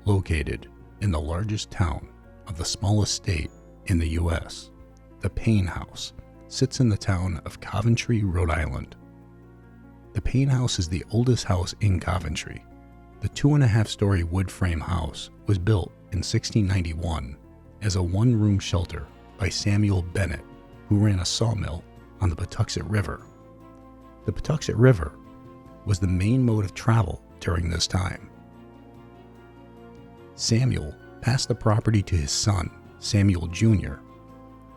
Located in the largest town of the smallest state in the U.S., the Paine House sits in the town of Coventry, Rhode Island. The Paine House is the oldest house in Coventry. The 2.5-story wood frame house was built in 1691 as a one-room shelter by Samuel Bennett, who ran a sawmill on the Patuxent River. The Patuxent River was the main mode of travel during this time. Samuel passed the property to his son, Samuel Jr.,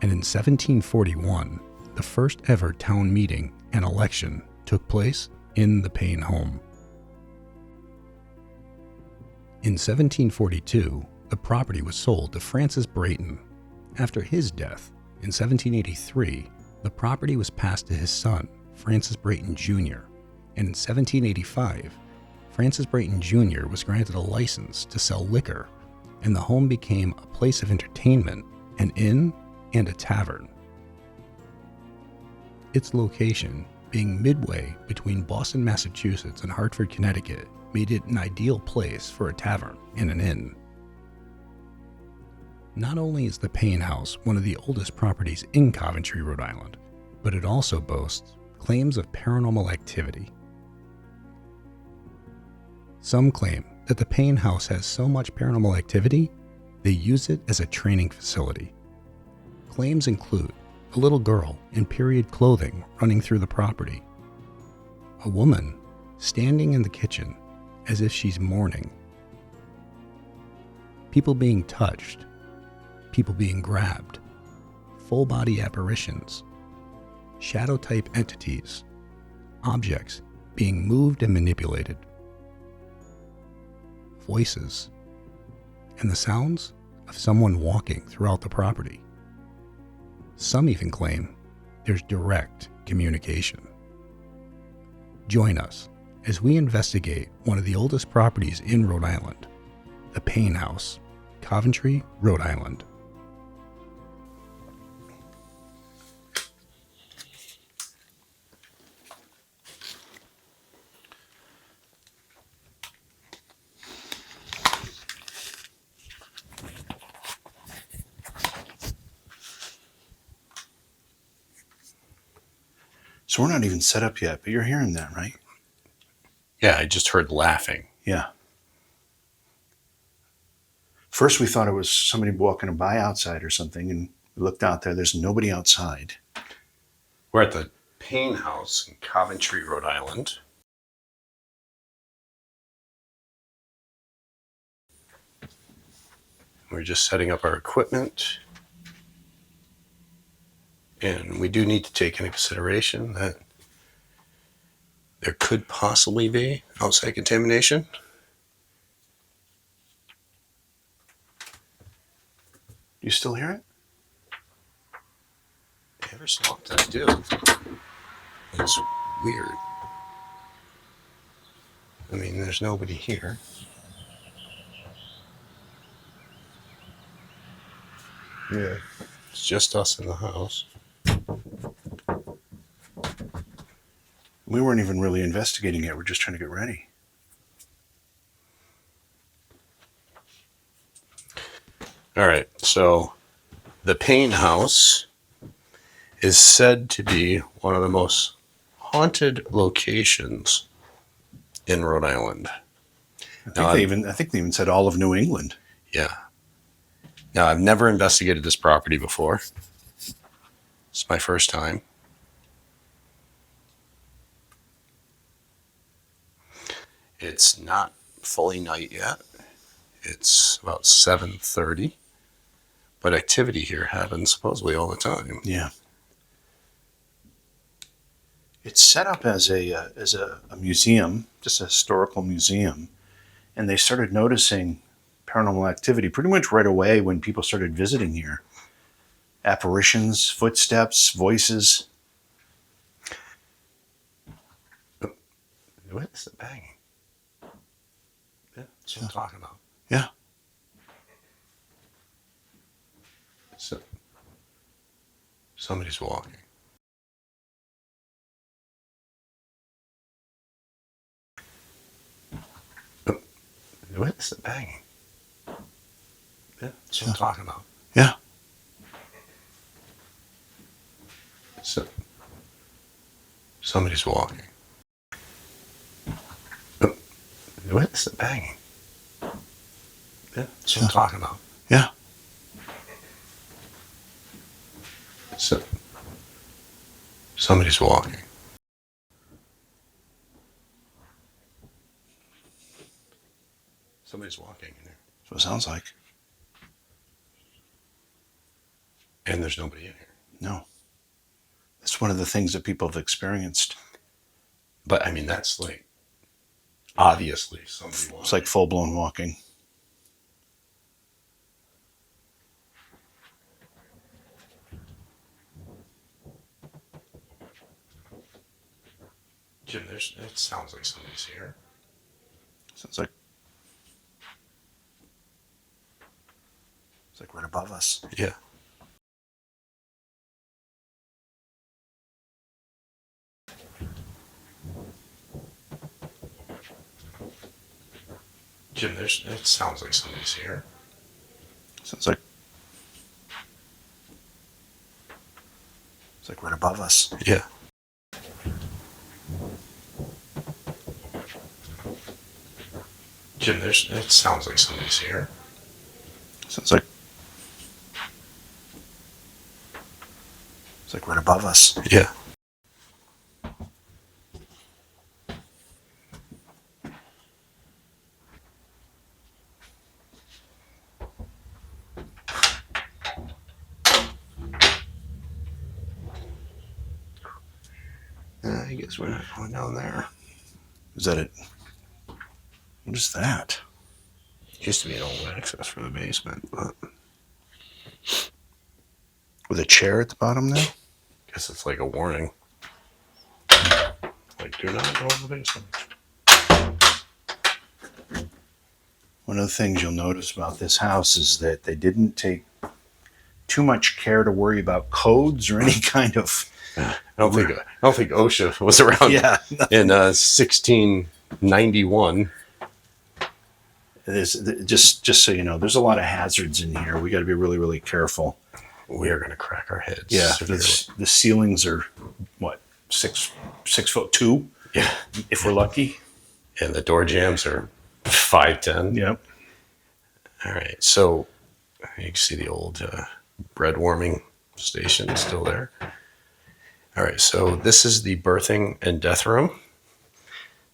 and in 1741, the first ever town meeting and election took place in the Paine home. In 1742, the property was sold to Francis Brayton. After his death, in 1783, the property was passed to his son, Francis Brayton Jr., and in 1785, Francis Brayton Jr. was granted a license to sell liquor, and the home became a place of entertainment, an inn, and a tavern. Its location, being midway between Boston, Massachusetts and Hartford, Connecticut, made it an ideal place for a tavern and an inn. Not only is the Paine House one of the oldest properties in Coventry, Rhode Island, but it also boasts claims of paranormal activity. Some claim that the Paine House has so much paranormal activity, they use it as a training facility. Claims include a little girl in period clothing running through the property, a woman standing in the kitchen as if she's mourning, people being touched, people being grabbed, full-body apparitions, shadow-type entities, objects being moved and manipulated, voices, and the sounds of someone walking throughout the property. Some even claim there's direct communication. Join us as we investigate one of the oldest properties in Rhode Island, the Paine House, Coventry, Rhode Island. So we're not even set up yet, but you're hearing that, right? Yeah, I just heard laughing. Yeah. First we thought it was somebody walking by outside or something, and we looked out there. There's nobody outside. We're at the Paine House in Coventry, Rhode Island. We're just setting up our equipment. And we do need to take into consideration that there could possibly be outside contamination. You still hear it? Ever so often I do. It's weird. I mean, there's nobody here. Yeah. It's just us in the house. We weren't even really investigating it. We're just trying to get ready. All right, so the Paine House is said to be one of the most haunted locations in Rhode Island. I think they even said all of New England. Yeah. Now, I've never investigated this property before. It's my first time. It's not fully night yet. It's about 7:30. But activity here happens supposedly all the time. Yeah. It's set up as a museum, just a historical museum. And they started noticing paranormal activity pretty much right away when people started visiting here. Apparitions, footsteps, voices. What is the banging? Yeah, that's what I'm talking about. Yeah. So, somebody's walking. What is the banging? Yeah, that's what I'm talking about. Yeah. So, somebody's walking. Oh, what is the banging? Yeah, that's what I'm talking about. Yeah. So, somebody's walking. Somebody's walking in there. That's what it sounds like. And there's nobody in here. No. It's one of the things that people have experienced. But, I mean, that's like, obviously somebody walking. It's like full-blown walking. Jim, it sounds like somebody's here. Sounds like it's like right above us. Yeah. Jim, it sounds like somebody's here. Sounds like it's like right above us. Yeah. Jim, it sounds like somebody's here. Sounds like it's like right above us. Yeah. I guess we're not going down there. Is that it? What is that? Used to be an old access for the basement, but With a chair at the bottom there? I guess it's like a warning. Like, do not go in the basement. One of the things you'll notice about this house is that they didn't take too much care to worry about codes or any kind of. I don't think OSHA was around in 1691. There's, just so you know, there's a lot of hazards in here. We got to be really, really careful. We are going to crack our heads. Yeah, the ceilings are what 6'2". Yeah, if we're lucky. And the door jambs are 5'10". Yep. All right, so you can see the old bread warming station still there. All right, so this is the birthing and death room.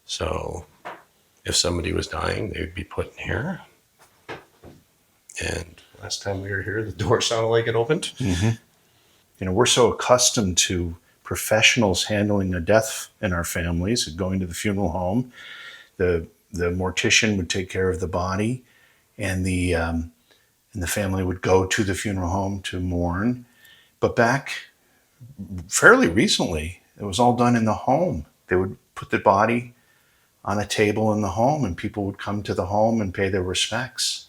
So if somebody was dying, they would be put in here. And last time we were here, the door sounded like it opened. Mm-hmm. You know, we're so accustomed to professionals handling a death in our families, going to the funeral home. The mortician would take care of the body, and the family would go to the funeral home to mourn. But back fairly recently, it was all done in the home. They would put the body on a table in the home, and people would come to the home and pay their respects.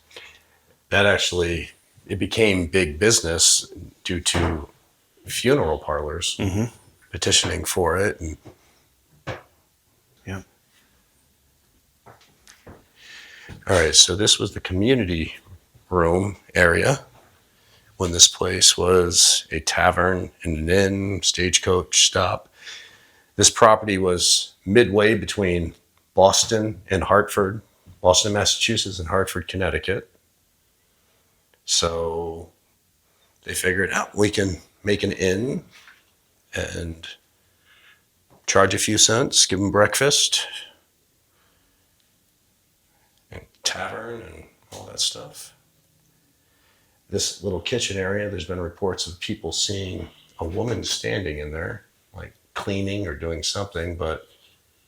That actually, it became big business due to funeral parlors petitioning for it. And yeah. All right, so this was the community room area when this place was a tavern and an inn, stagecoach stop. This property was midway between Boston, Massachusetts, and Hartford, Connecticut. So they figured out we can make an inn and charge a few cents, give them breakfast, and tavern and all that stuff. This little kitchen area, there's been reports of people seeing a woman standing in there, like cleaning or doing something, but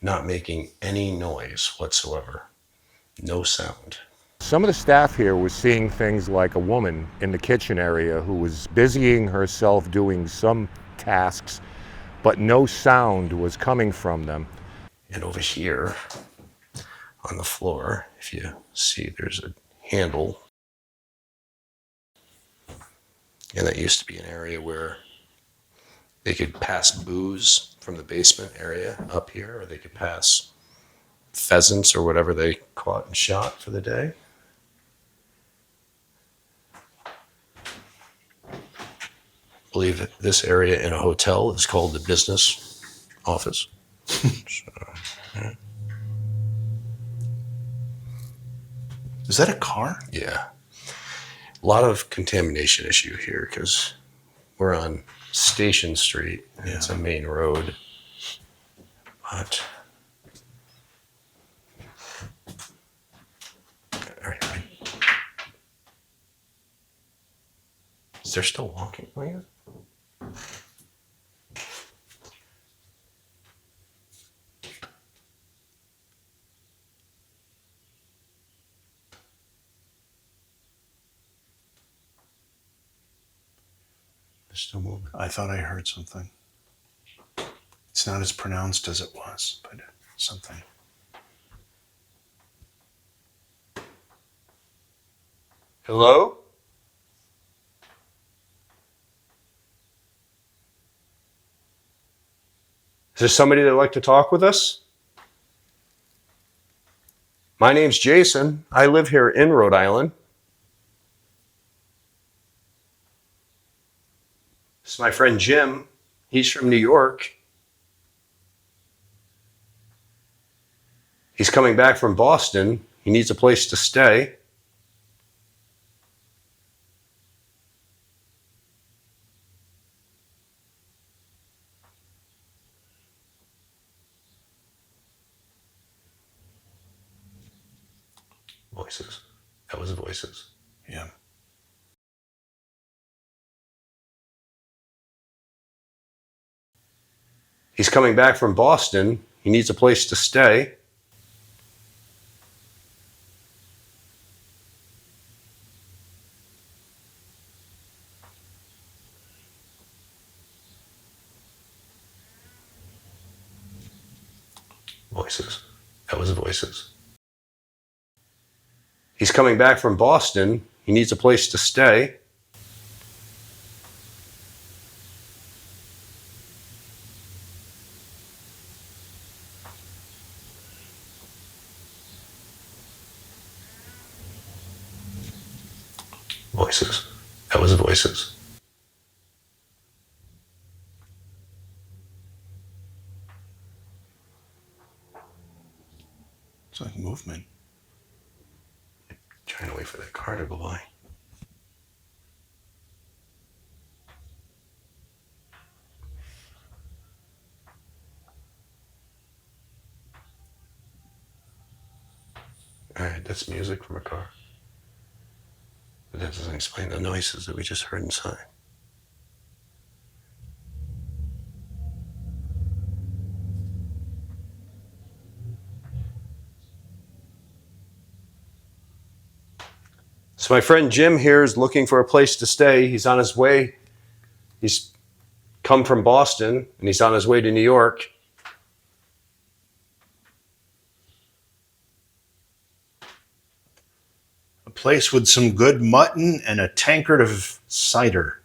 not making any noise whatsoever. No sound. Some of the staff here was seeing things like a woman in the kitchen area who was busying herself doing some tasks, but no sound was coming from them. And over here on the floor, if you see, there's a handle. And that used to be an area where they could pass booze from the basement area up here, or they could pass pheasants or whatever they caught and shot for the day. believe that this area in a hotel is called the business office. So, yeah. Is that a car? Yeah. A lot of contamination issue here because we're on Station Street. And It's a main road. But all right. Is there still walking? Oh, yeah. They're still moving. I thought I heard something. It's not as pronounced as it was, but something. Hello? Is there somebody that'd like to talk with us? My name's Jason. I live here in Rhode Island. This is my friend Jim. He's from New York. He's coming back from Boston. He needs a place to stay. Voices. That was voices. Yeah. He's coming back from Boston. He needs a place to stay. Voices. That was voices. He's coming back from Boston. He needs a place to stay. Voices. That was voices. It's like movement. Trying to wait for that car to go by. All right, that's music from a car. But that doesn't explain the noises that we just heard inside. So my friend Jim here is looking for a place to stay. He's on his way. He's come from Boston and he's on his way to New York. A place with some good mutton and a tankard of cider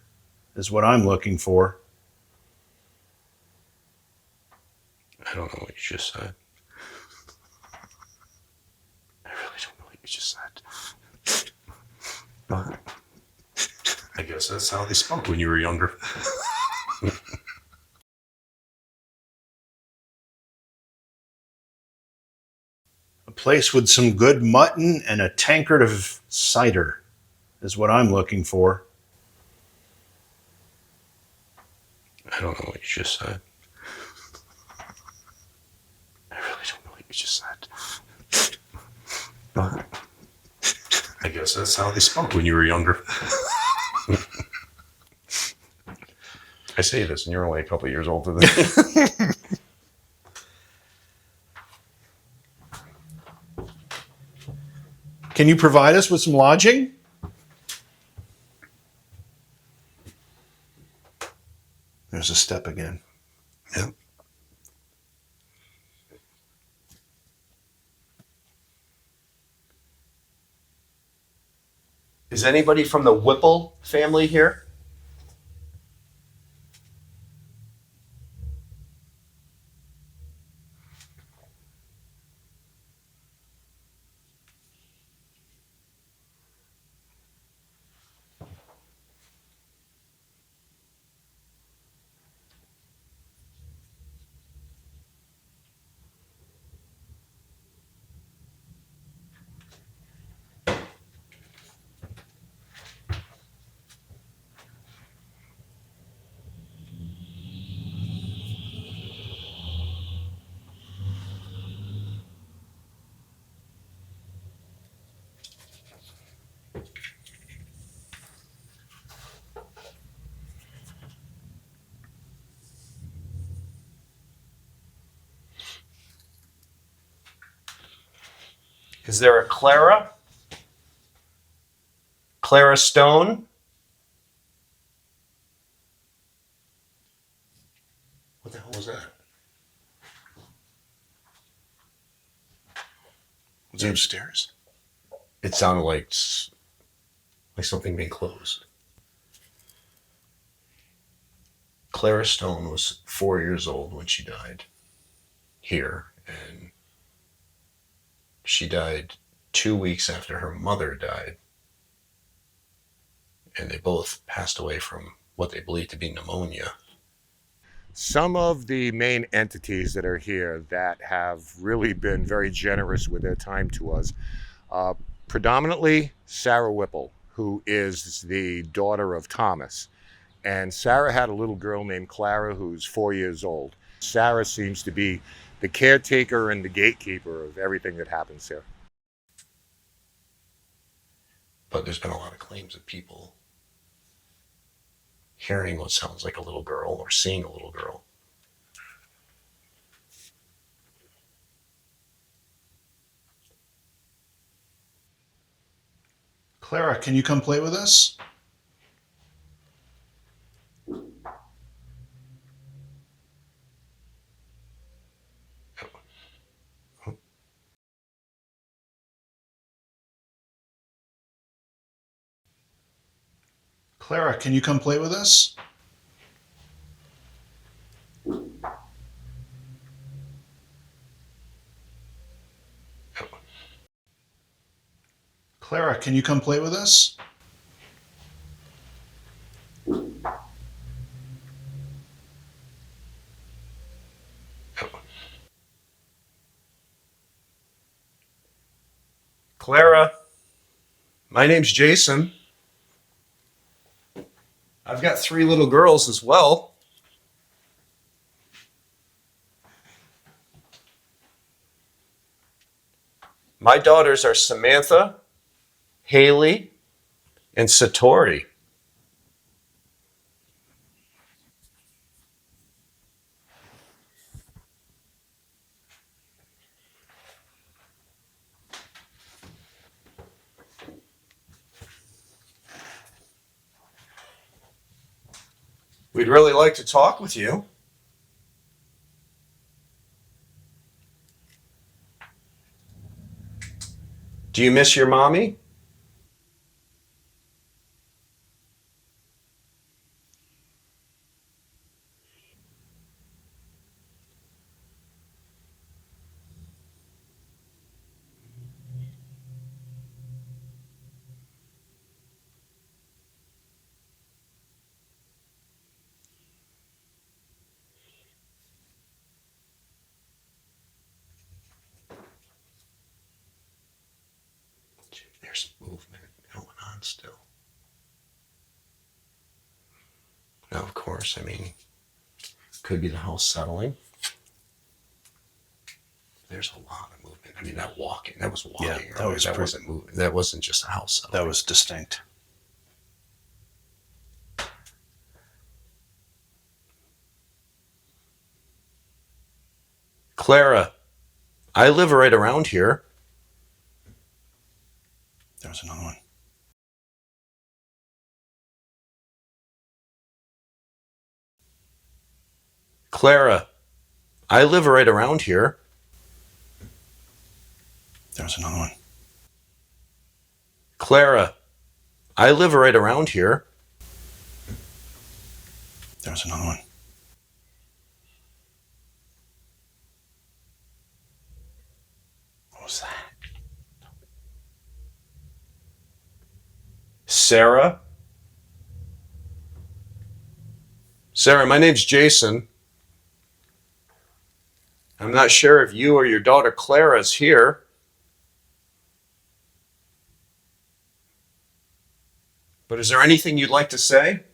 is what I'm looking for. I don't know what you just said. I really don't know what you just said. But I guess that's how they spoke when you were younger. A place with some good mutton and a tankard of cider is what I'm looking for. I don't know what you just said. I really don't know what you just said. But I guess that's how they spoke when you were younger. I say this, and you're only a couple of years older than me. Can you provide us with some lodging? There's a step again. Yep. Is anybody from the Whipple family here? Is there a Clara? Clara Stone? What the hell was that? Was it upstairs? It sounded like something being closed. Clara Stone was 4 years old when she died here, and she died 2 weeks after her mother died, and they both passed away from what they believe to be pneumonia. Some of the main entities that are here that have really been very generous with their time to us, predominantly Sarah Whipple, who is the daughter of Thomas. And Sarah had a little girl named Clara who's 4 years old. Sarah seems to be the caretaker and the gatekeeper of everything that happens here. But there's been a lot of claims of people hearing what sounds like a little girl or seeing a little girl. Clara, can you come play with us? Clara, can you come play with us? Clara, can you come play with us? Clara, my name's Jason. I've got 3 little girls as well. My daughters are Samantha, Haley, and Satori. We'd really like to talk with you. Do you miss your mommy? There's movement going on still. Now, of course, I mean, could be the house settling. There's a lot of movement. I mean, that was walking. Yeah, that wasn't moving. That wasn't just a house settling. That was distinct. Clara, I live right around here. There was another one. Clara, I live right around here. There was another one. Clara, I live right around here. There was another one. What was that? Sarah? Sarah, my name's Jason. I'm not sure if you or your daughter Clara is here. But is there anything you'd like to say?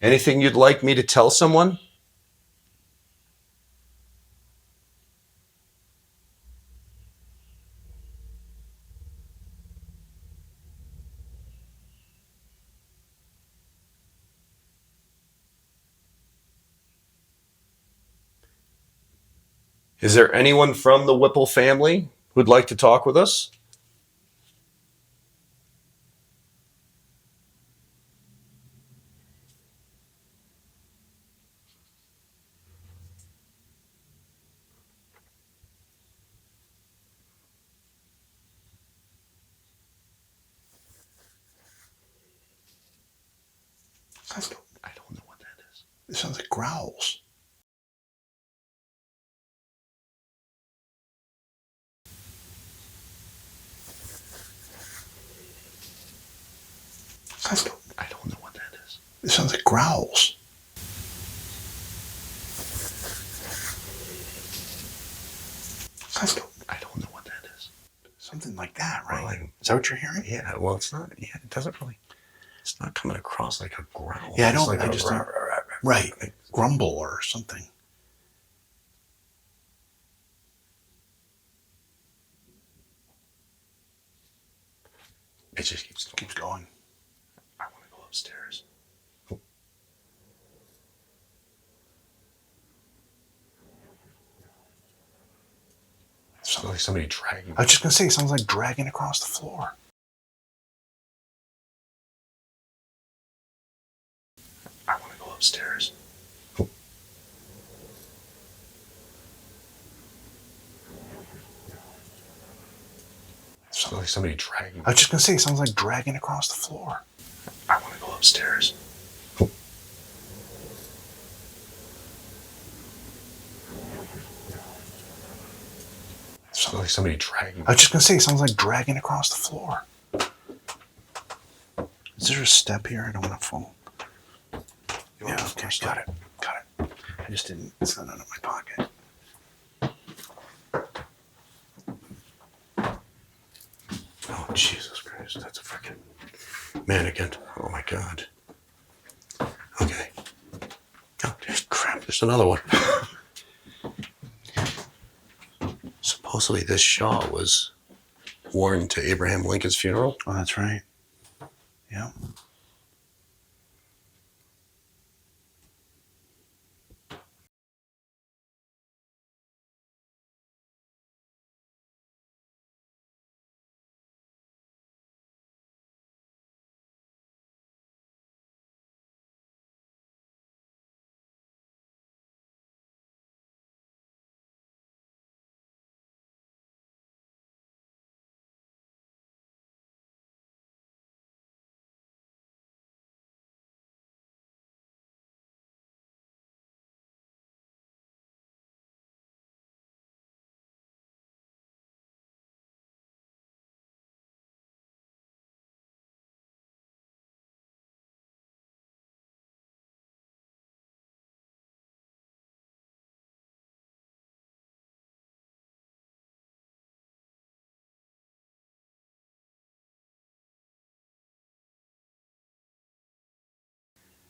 Anything you'd like me to tell someone? Is there anyone from the Whipple family who'd like to talk with us? I don't know what that is. It sounds like growls. I don't know what that is. It sounds like growls. I don't know what that is. Something like that, right? Well, is that what you're hearing? Yeah, well, it's not. Yeah, it doesn't really. It's not coming across like a growl. Yeah, I don't. Like I just don't. Right, grumble or something. It just keeps going. I want to go upstairs. Sounds like somebody dragging. I was just gonna say, it sounds like dragging across the floor. I want to go upstairs. Sounds like somebody dragging. I was just gonna say, it sounds like dragging across the floor. I want to go upstairs. Sounds like somebody dragging. I was just gonna say, it sounds like dragging across the floor. Is there a step here? I don't want to fall. Yeah, okay, got it. I just didn't. It's not out of my pocket. Oh, Jesus Christ. That's a freaking mannequin. Oh, my God. Okay. Oh, crap. There's another one. Supposedly this shawl was worn to Abraham Lincoln's funeral. Oh, that's right. Yeah.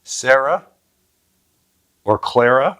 Sarah or Clara?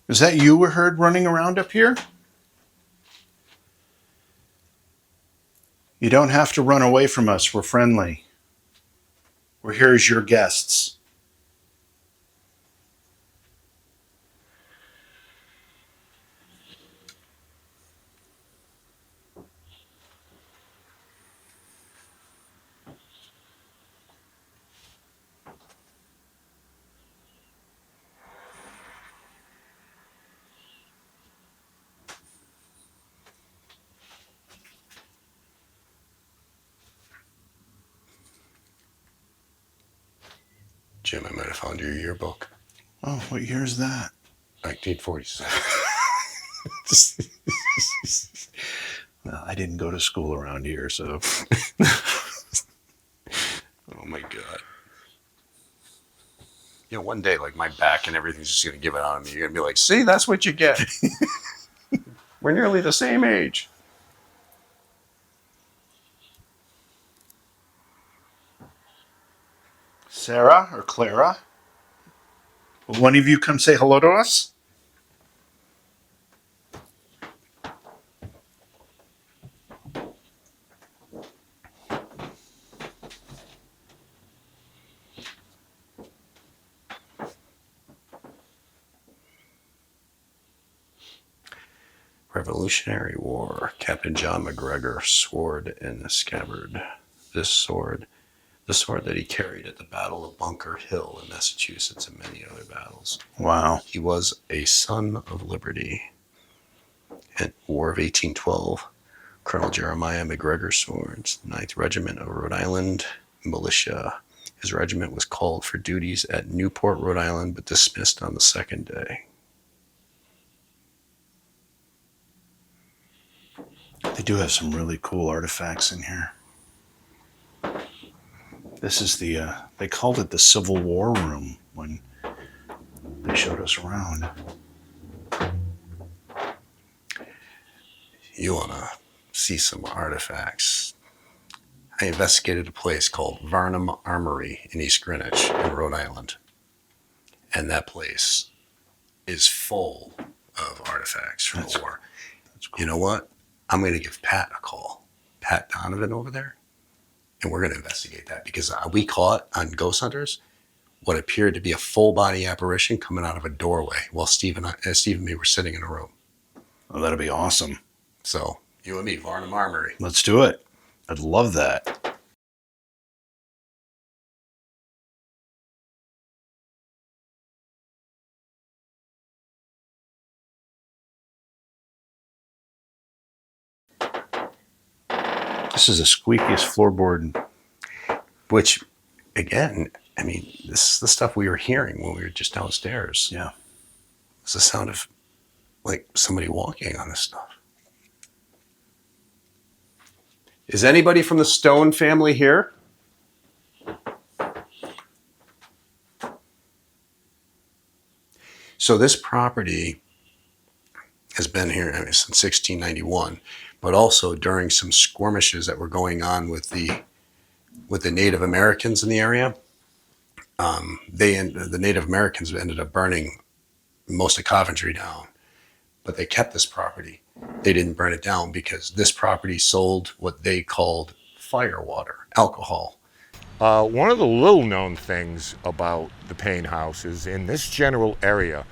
Is that you we heard running around up here? You don't have to run away from us. We're friendly. We're here as your guests. Jim, I might have found your yearbook. Oh, what year is that? 1947. Well, I didn't go to school around here, so. Oh, my God. You know, one day, like, my back and everything's just going to give it on me. You're going to be like, see, that's what you get. We're nearly the same age. Sarah or Clara? Will one of you come say hello to us? Revolutionary War. Captain John McGregor, sword in a scabbard. This sword, the sword that he carried at the Battle of Bunker Hill in Massachusetts and many other battles. Wow. He was a son of liberty. At War of 1812, Colonel Jeremiah McGregor Swords, 9th Regiment of Rhode Island Militia. His regiment was called for duties at Newport, Rhode Island, but dismissed on the second day. They do have some really cool artifacts in here. This is the, they called it the Civil War room when they showed us around. You want to see some artifacts? I investigated a place called Varnum Armory in East Greenwich in Rhode Island. And that place is full of artifacts from the war. Cool. You know what? I'm going to give Pat a call. Pat Donovan over there. And we're going to investigate that because we caught on Ghost Hunters what appeared to be a full body apparition coming out of a doorway while Steve and me were sitting in a room. Oh, that'll be awesome. So you and me, Varnum Armory. Let's do it. I'd love that. This is the squeakiest floorboard. Which, again, I mean, this is the stuff we were hearing when we were just downstairs. Yeah. It's the sound of, like, somebody walking on this stuff. Is anybody from the Stone family here? So this property has been here since 1691, but also during some skirmishes that were going on with the Native Americans in the area. The Native Americans ended up burning most of Coventry down, but they kept this property. They didn't burn it down because this property sold what they called firewater, alcohol. One of the little known things about the Paine House is in this general area,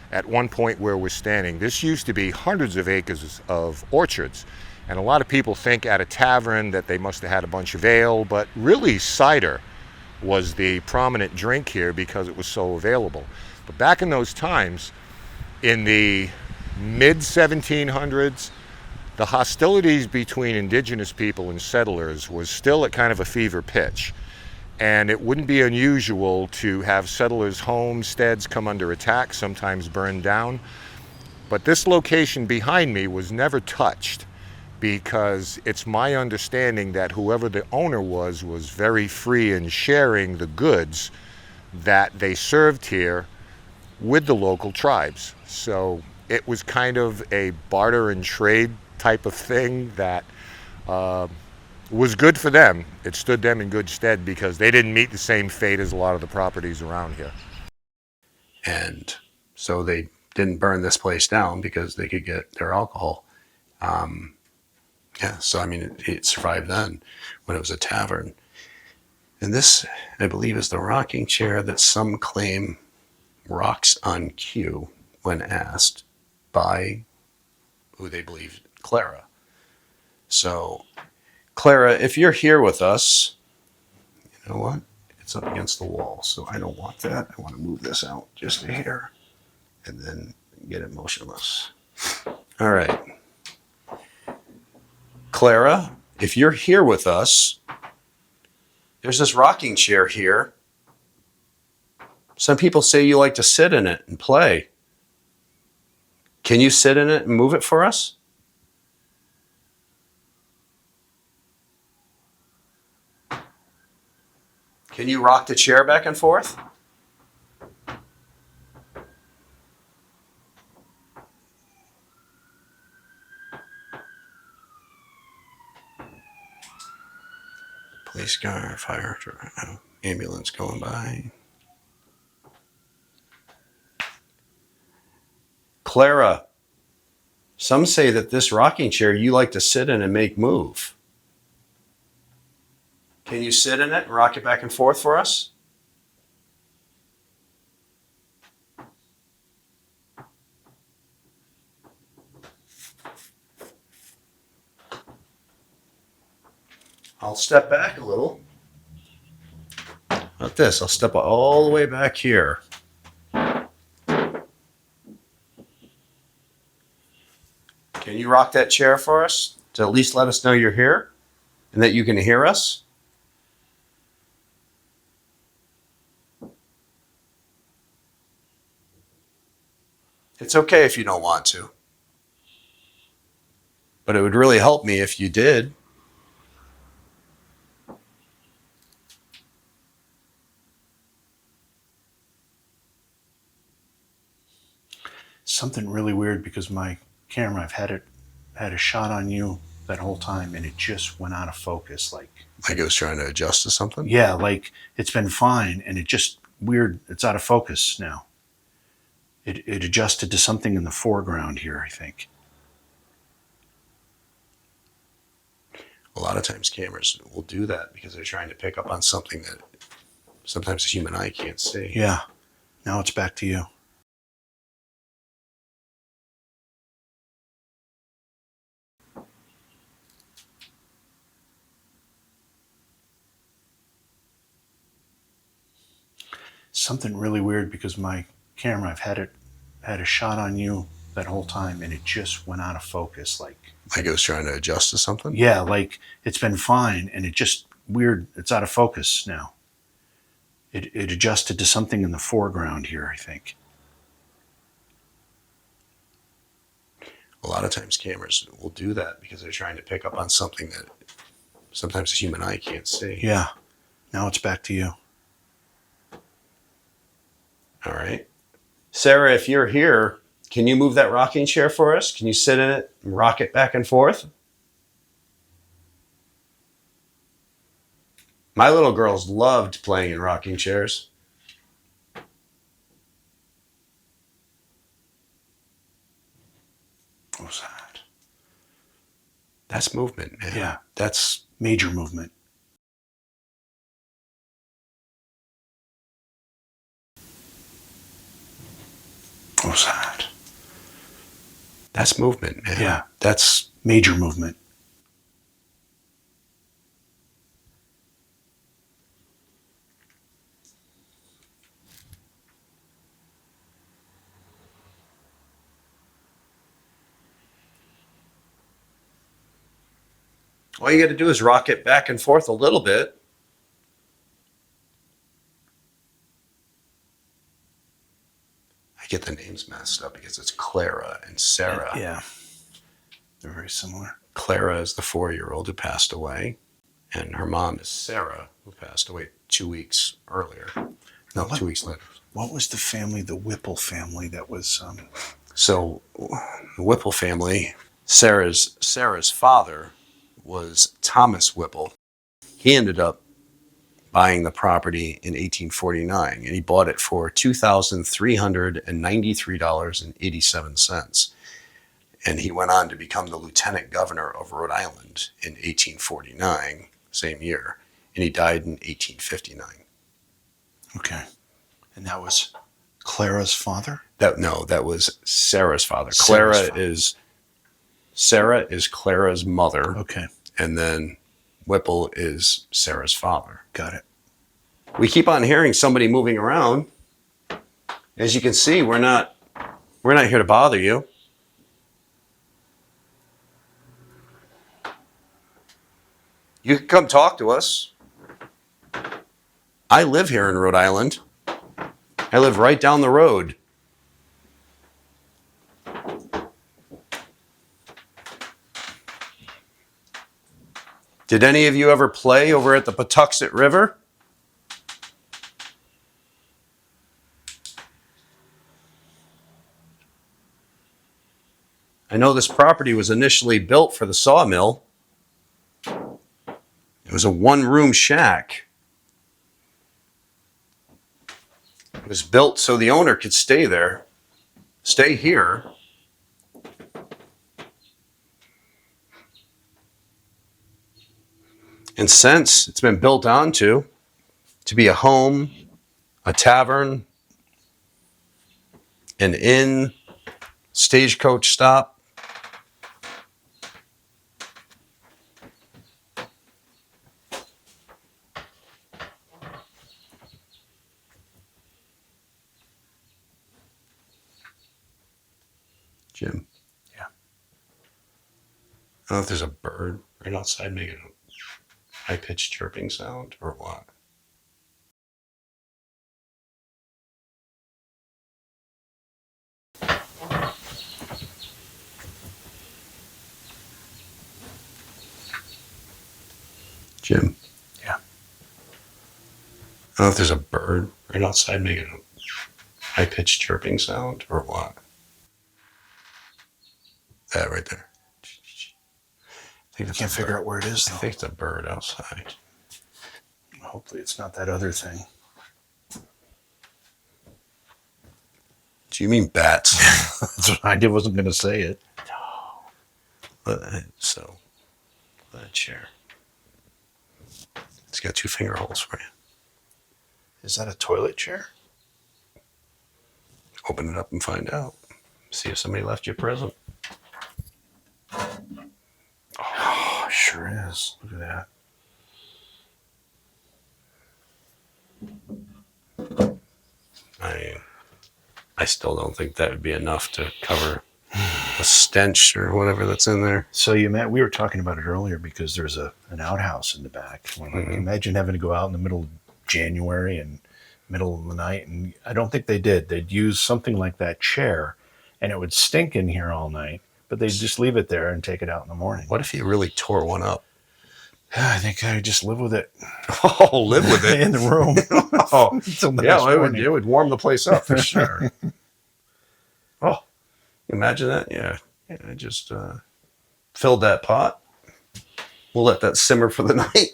at one point where we're standing, this used to be hundreds of acres of orchards. And a lot of people think at a tavern that they must have had a bunch of ale, but really cider was the prominent drink here because it was so available. But back in those times, in the mid-1700s, the hostilities between indigenous people and settlers was still at kind of a fever pitch. And it wouldn't be unusual to have settlers' homesteads come under attack, sometimes burned down. But this location behind me was never touched because it's my understanding that whoever the owner was very free in sharing the goods that they served here with the local tribes. So it was kind of a barter and trade type of thing that was good for them. It stood them in good stead because they didn't meet the same fate as a lot of the properties around here. And so they didn't burn this place down because they could get their alcohol. So I mean, it survived then when it was a tavern. And this, I believe, is the rocking chair that some claim rocks on cue when asked by who they believe, Clara. So, Clara, if you're here with us, you know what? It's up against the wall, so I don't want that. I want to move this out just a hair and then get it motionless. All right. Clara, if you're here with us, there's this rocking chair here. Some people say you like to sit in it and play. Can you sit in it and move it for us? Can you rock the chair back and forth? Police car, fire, ambulance going by. Clara, some say that this rocking chair you like to sit in and make move. Can you sit in it and rock it back and forth for us? I'll step back a little. Like this, I'll step all the way back here. Can you rock that chair for us to at least let us know you're here and that you can hear us? It's okay if you don't want to, but it would really help me if you did. Something really weird because my camera, I've had a shot on you that whole time and it just went out of focus. Like it was trying to adjust to something? Yeah, like it's been fine and it just weird. It's out of focus now. It adjusted to something in the foreground here, I think. A lot of times cameras will do that because they're trying to pick up on something that sometimes the human eye can't see. Yeah. Now it's back to you. Something really weird because my camera, I've had a shot on you that whole time and it just went out of focus. Like it was trying to adjust to something? Yeah, like it's been fine and it just weird. It's out of focus now. It adjusted to something in the foreground here, I think. A lot of times cameras will do that because they're trying to pick up on something that sometimes the human eye can't see. Yeah. Now it's back to you. All right. Sarah, if you're here, can you move that rocking chair for us? Can you sit in it and rock it back and forth? My little girls loved playing in rocking chairs. What was that? That's movement, man. Yeah. That's Major movement. What was that? That's movement, man. Yeah. That's Major movement. all you got to do is rock it back and forth a little bit. I get the names messed up because it's Clara and Sarah. Yeah. They're very similar. Clara is the 4-year-old who passed away, and her mom is Sarah, who passed away 2 weeks earlier. No, 2 weeks later. What was the family, the Whipple family that was... So the Whipple family, Sarah's father was Thomas Whipple. He ended up buying the property in 1849, and he bought it for $2,393.87. And he went on to become the lieutenant governor of Rhode Island in 1849, same year, and he died in 1859. Okay. And that was Clara's father? That was Sarah's father. Sarah is Clara's mother. Okay. And then Whipple is Sarah's father. Got it. We keep on hearing somebody moving around. As you can see, we're not here to bother you. You can come talk to us. I live here in Rhode Island. I live right down the road. Did any of you ever play over at the Patuxent River? I know this property was initially built for the sawmill. It was a one-room shack. It was built so the owner could stay here. And since it's been built onto to be a home, a tavern, an inn, stagecoach stop. Jim. Yeah. I don't know if there's a bird right outside making a high-pitched chirping sound or what. Jim. Yeah. I don't know if there's a bird right outside making a high-pitched chirping sound or what. That right there. I Can't figure out where it is, I though. think it's a bird outside. Hopefully it's not that other thing. Do you mean bats? That's what I did. Wasn't going to say it. So, that chair. It's got 2 finger holes for you. Is that a toilet chair? Open it up and find out. See if somebody left you a present. Oh, sure is. Look at that. I still don't think that would be enough to cover the stench or whatever that's in there. So we were talking about it earlier because there's an outhouse in the back. Like, imagine having to go out in the middle of January and middle of the night. And I don't think they did. They'd use something like that chair and it would stink in here all night, but they'd just leave it there and take it out in the morning. What if you really tore one up? I think I just live with it. Oh, live with it in the room. Oh, Until the yeah, next well, morning. it would warm the place up for sure. Oh, imagine that. Yeah, I just filled that pot. We'll let that simmer for the night.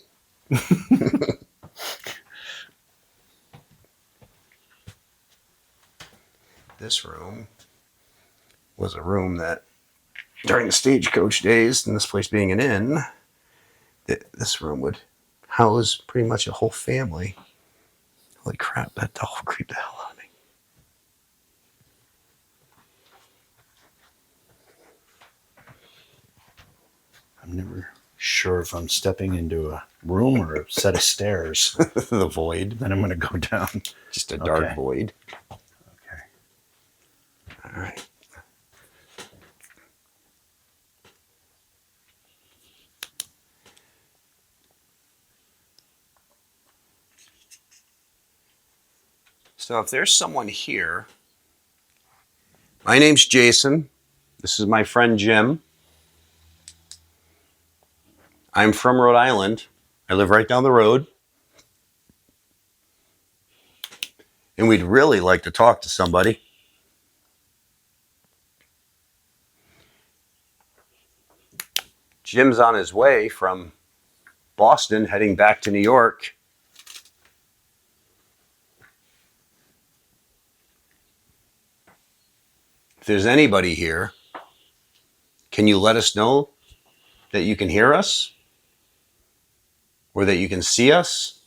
This room was a room that during the stagecoach days, and this place being an inn, this room would house pretty much a whole family. Holy crap, that doll creeped the hell out of me. I'm never sure if I'm stepping into a room or a set of stairs. The void. Then I'm going to go down. Just a dark Okay. void. Okay. All right. So if there's someone here, my name's Jason. This is my friend Jim. I'm from Rhode Island. I live right down the road. And we'd really like to talk to somebody. Jim's on his way from Boston, heading back to New York. If there's anybody here, can you let us know that you can hear us? Or that you can see us?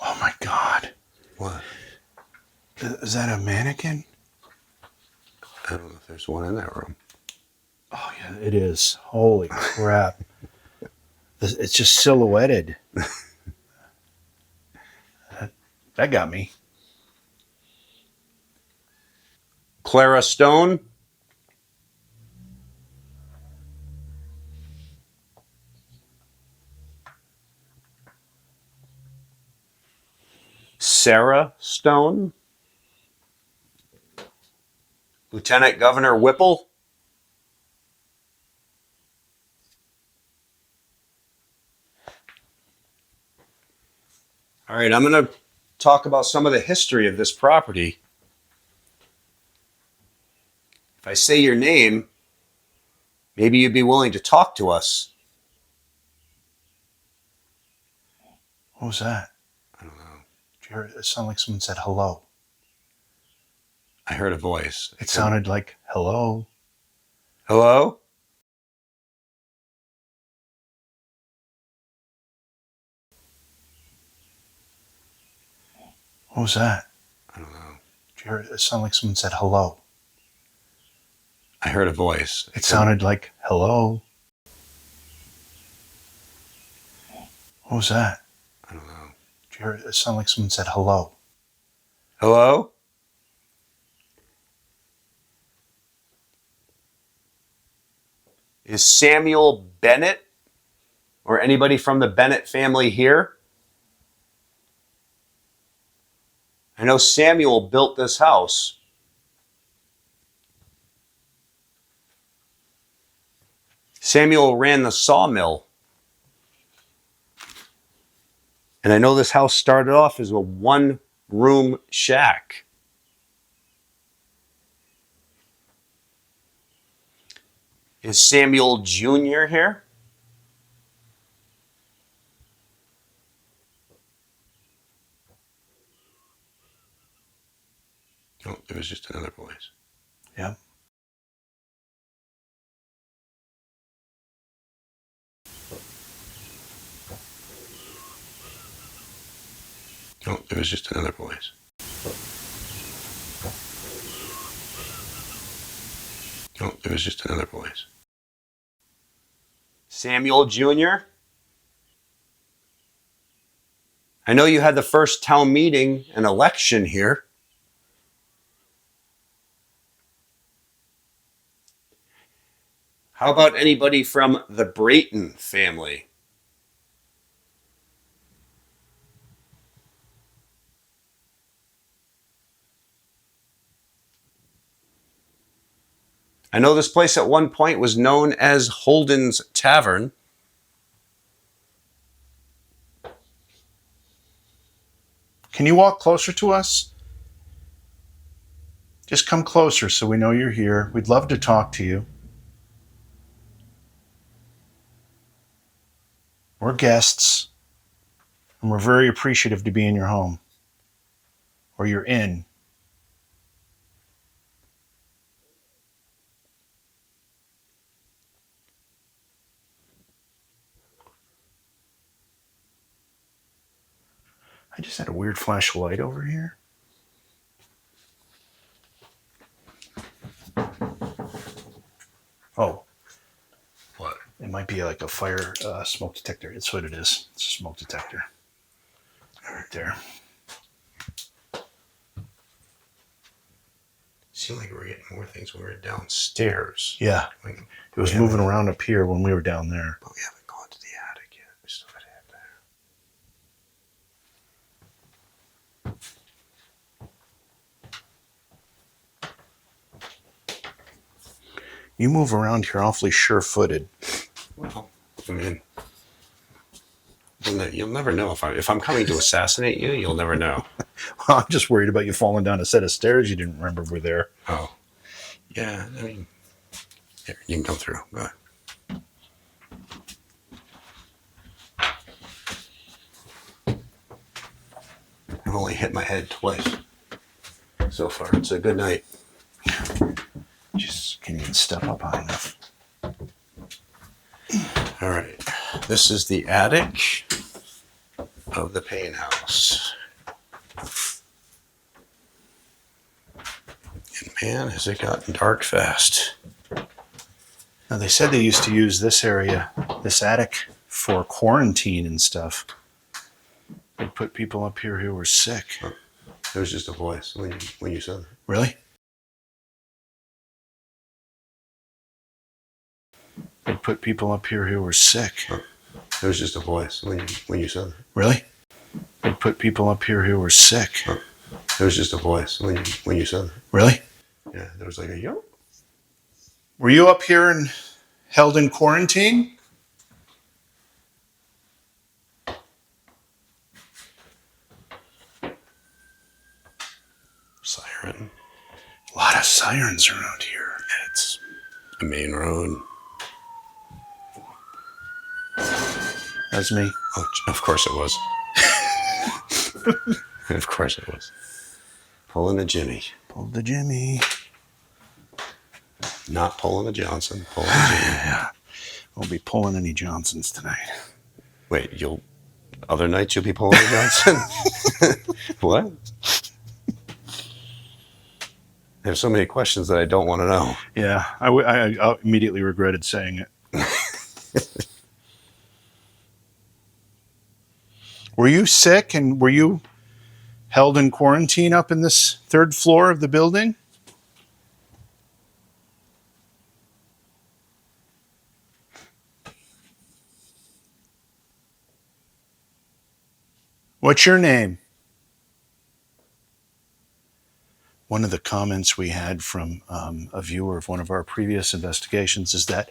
Oh my God. What? Is that a mannequin? I don't know if there's one in that room. Oh yeah, it is. Holy crap. It's just silhouetted. That got me. Clara Stone. Sarah Stone. Lieutenant Governor Whipple. All right, I'm going to talk about some of the history of this property. If I say your name, maybe you'd be willing to talk to us. What was that? I don't know. Did you hear it? It sounded like someone said hello. I heard a voice. It sounded like hello. Hello? What was that? I don't know. Did you hear it? It sounded like someone said hello. I heard a voice. It sounded like hello. What was that? I don't know. Did you hear it? It sounded like someone said hello. Hello? Is Samuel Bennett or anybody from the Bennett family here? I know Samuel built this house. Samuel ran the sawmill. And I know this house started off as a one-room shack. Is Samuel Jr. here? No, it was just another voice. Yeah. No, it was just another voice. No, it was just another voice. Samuel Jr.? I know you had the first town meeting and election here. How about anybody from the Brayton family? I know this place at one point was known as Holden's Tavern. Can you walk closer to us? Just come closer so we know you're here. We'd love to talk to you. We're guests, and we're very appreciative to be in your home, or your inn. I just had a weird flash of light over here. Oh. What? It might be like a fire smoke detector. It's what it is. It's a smoke detector. Right there. Seemed like we were getting more things when we were downstairs. Yeah. Like, It was moving around up here when we were down there. but we haven't gone to the attic yet. We still got to head there. You move around here awfully sure-footed. Well, I mean, you'll never know if I'm coming to assassinate you. You'll never know. Well, I'm just worried about you falling down a set of stairs you didn't remember were there. Oh, yeah. I mean, here, you can come through. Go ahead. I've only hit my head twice so far. It's a good night. Just can you step up high enough? All right. This is the attic of the Paine House. And man, has it gotten dark fast. Now, they said they used to use this area, this attic, for quarantine and stuff. They'd put people up here who were sick. It was just a voice when you said it. Really? They'd put people up here who were sick. It was just a voice when you said it. Really? They'd put people up here who were sick. It was just a voice when you said it. Really? Yeah, there was like a yo. Were you up here and held in quarantine? siren. A lot of sirens around here. It's a main road. That's me. Oh, of course it was. Of course it was. Pulling a Jimmy. Pull the Jimmy. Not pulling a Johnson. Pulling a Jimmy. Yeah. Won't be pulling any Johnsons tonight. Wait, other nights you'll be pulling a Johnson? What? There's so many questions that I don't want to know. Yeah, I immediately regretted saying it. Were you sick and were you held in quarantine up in this third floor of the building? What's your name? One of the comments we had from a viewer of one of our previous investigations is that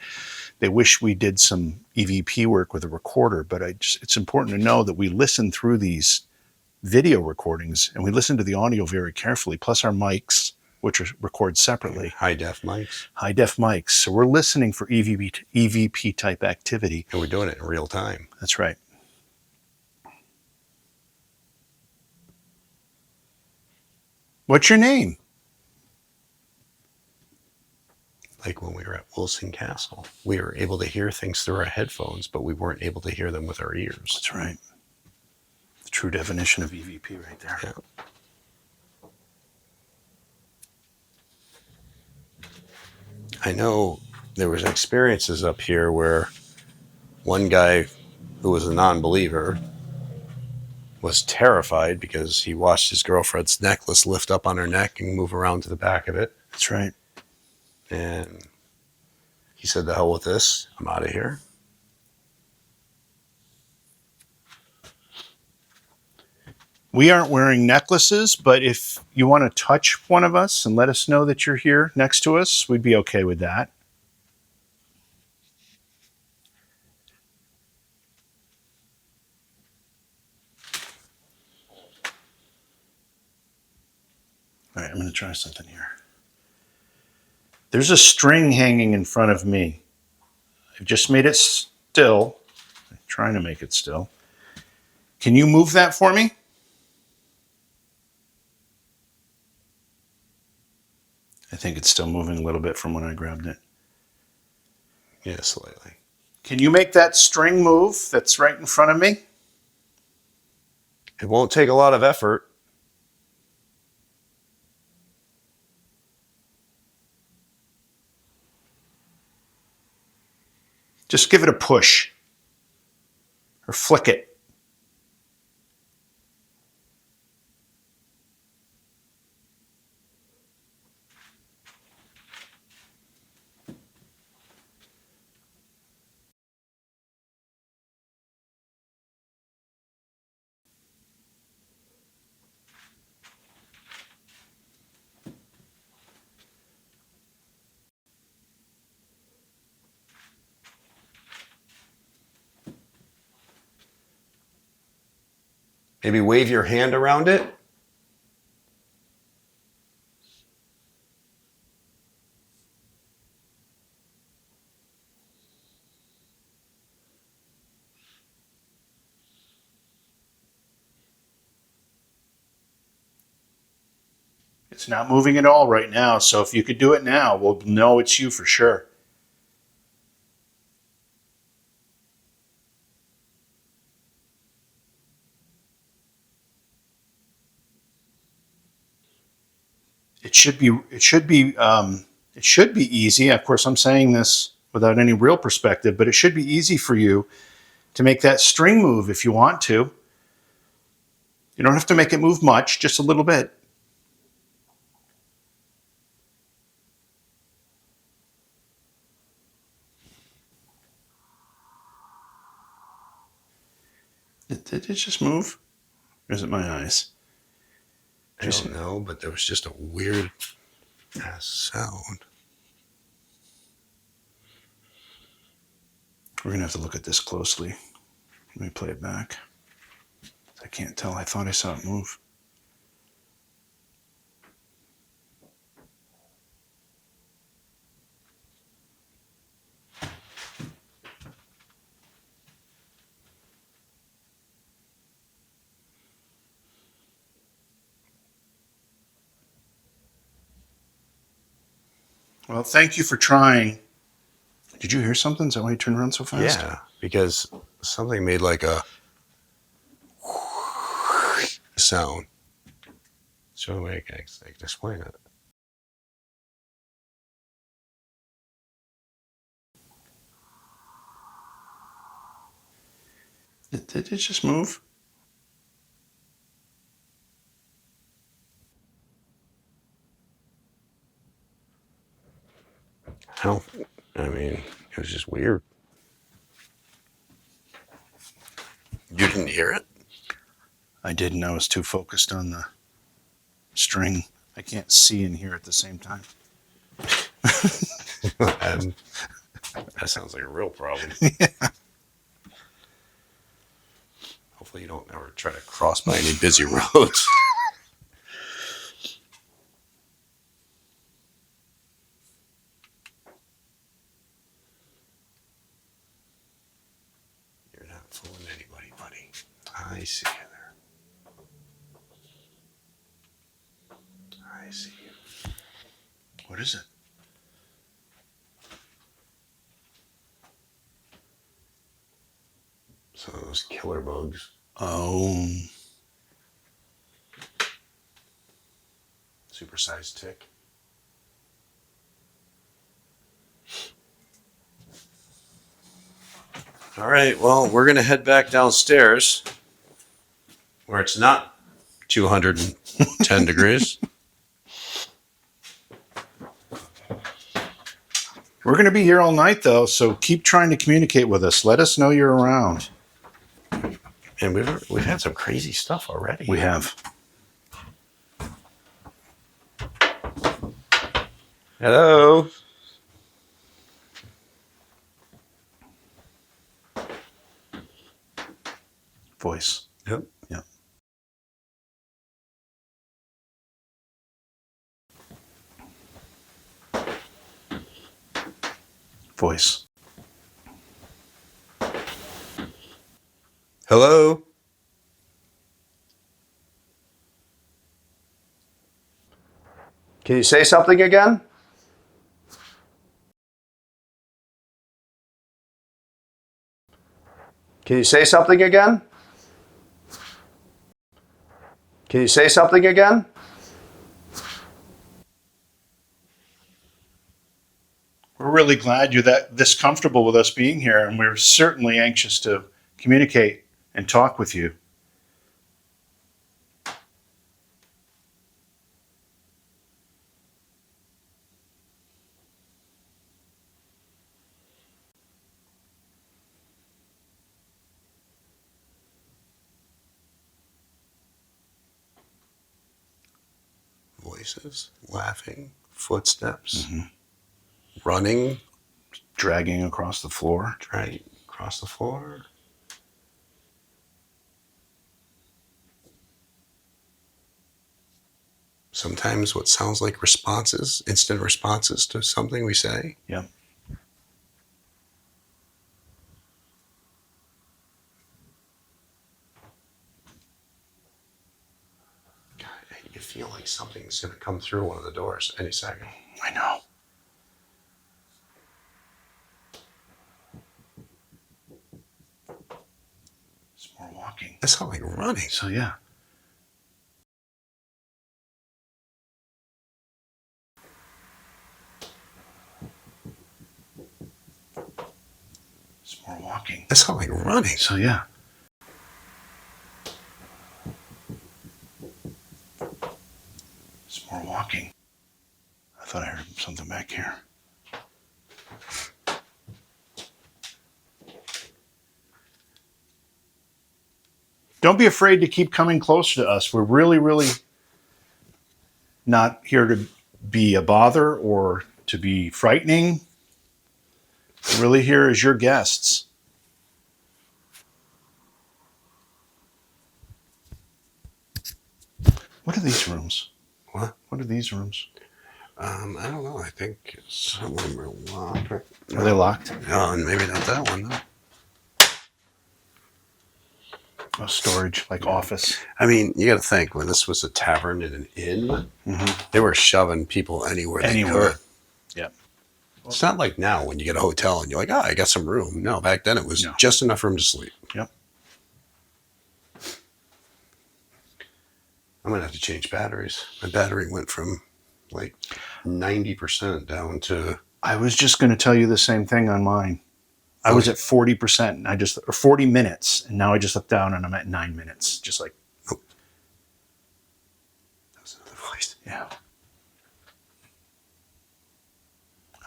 they wish we did some EVP work with a recorder, but it's important to know that we listen through these video recordings and we listen to the audio very carefully, plus our mics, which are recorded separately. High def mics. High def mics. So we're listening for EVP type activity. And we're doing it in real time. That's right. What's your name? Like when we were at Wilson Castle, we were able to hear things through our headphones, but we weren't able to hear them with our ears. That's right. The true definition of EVP right there. Yeah. I know there was experiences up here where one guy who was a non-believer was terrified because he watched his girlfriend's necklace lift up on her neck and move around to the back of it. That's right. And he said, "The hell with this. I'm out of here." We aren't wearing necklaces, but if you want to touch one of us and let us know that you're here next to us, we'd be okay with that. All right, I'm going to try something here. There's a string hanging in front of me. I've just made it still. I'm trying to make it still. Can you move that for me? I think it's still moving a little bit from when I grabbed it. Yeah, slightly. Can you make that string move that's right in front of me? It won't take a lot of effort. Just give it a push or flick it. Maybe wave your hand around it. It's not moving at all right now, so if you could do it now, we'll know it's you for sure. It should be easy. Of course, I'm saying this without any real perspective, but it should be easy for you to make that string move if you want to. You don't have to make it move much, just a little bit. Did it just move? Or is it my eyes? I don't know, but there was just a weird ass sound. We're going to have to look at this closely. Let me play it back. I can't tell. I thought I saw it move. Well, thank you for trying. Did you hear something? Is that why you turned around so fast? Yeah, because something made like a sound. So the way I can explain it. Did it just move? I mean, it was just weird. You didn't hear it? I didn't. I was too focused on the string. I can't see and hear at the same time. That sounds like a real problem. Yeah. Hopefully you don't ever try to cross by any busy roads. You're not fooling anybody, buddy. I see you there. I see you. What is it? Some of those killer bugs. Oh. Supersized tick. All right, well, we're going to head back downstairs where it's not 210 degrees. We're going to be here all night, though, so keep trying to communicate with us. Let us know you're around. And we've had some crazy stuff already. We have. Hello. Voice. Yep. Yep. Voice. Hello. Can you say something again? Can you say something again? Can you say something again? We're really glad you're this comfortable with us being here, and we're certainly anxious to communicate and talk with you. Voices, laughing, footsteps, running, Dragging across the floor. dragging across the floor. Sometimes what sounds like responses, instant responses to something we say. Yep. God, you feel like something's going to come through one of the doors any second. I know. It's more walking. That sounds like running. So, yeah. It's more walking. That sounds like running. So, yeah. It's more walking. I thought I heard something back here. Don't be afraid to keep coming closer to us. We're really, really not here to be a bother or to be frightening. We're really here as your guests. What are these rooms? What? What are these rooms? I don't know. I think some of them are locked. Are they locked? No, and maybe not that one. No. Oh, storage, like office. I mean, you got to think, when this was a tavern and an inn, they were shoving people anywhere they Anywhere. could. Yep. It's not like now when you get a hotel and you're like, I got some room. No, back then it was No. just enough room to sleep. Yep. I'm going to have to change batteries. My battery went from like 90% down to... I was just going to tell you the same thing on mine. I was at 40% and or 40 minutes, and now I just looked down and I'm at 9 minutes. Just like, that was another voice. yeah.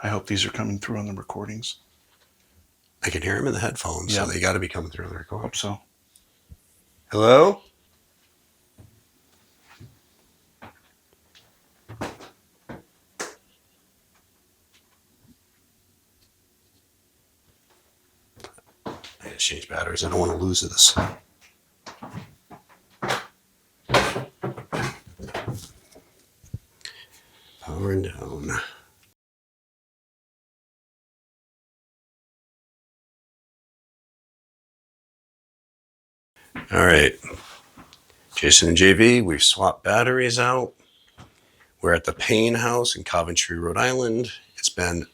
I hope these are coming through on the recordings. I can hear them in the headphones, Yep. so they got to be coming through on the record. Hope so. Hello? I gotta change batteries. I don't want to lose this. Powering down. All right. Jason and JV, we've swapped batteries out. We're at the Paine House in Coventry, Rhode Island. It's been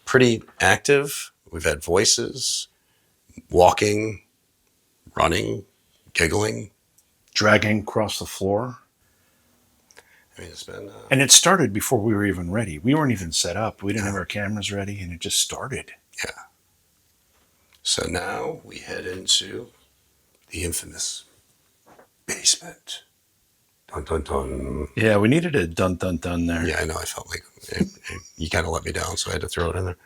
pretty active. We've had voices, walking, running, giggling. Dragging across the floor. I mean, it's been... And it started before we were even ready. We weren't even set up. We didn't have our cameras ready, and it just started. yeah. So now we head into the infamous basement. Dun, dun, dun. Yeah, we needed a dun dun dun there. Yeah, I know. I felt like you kind of let me down, so I had to throw it in there.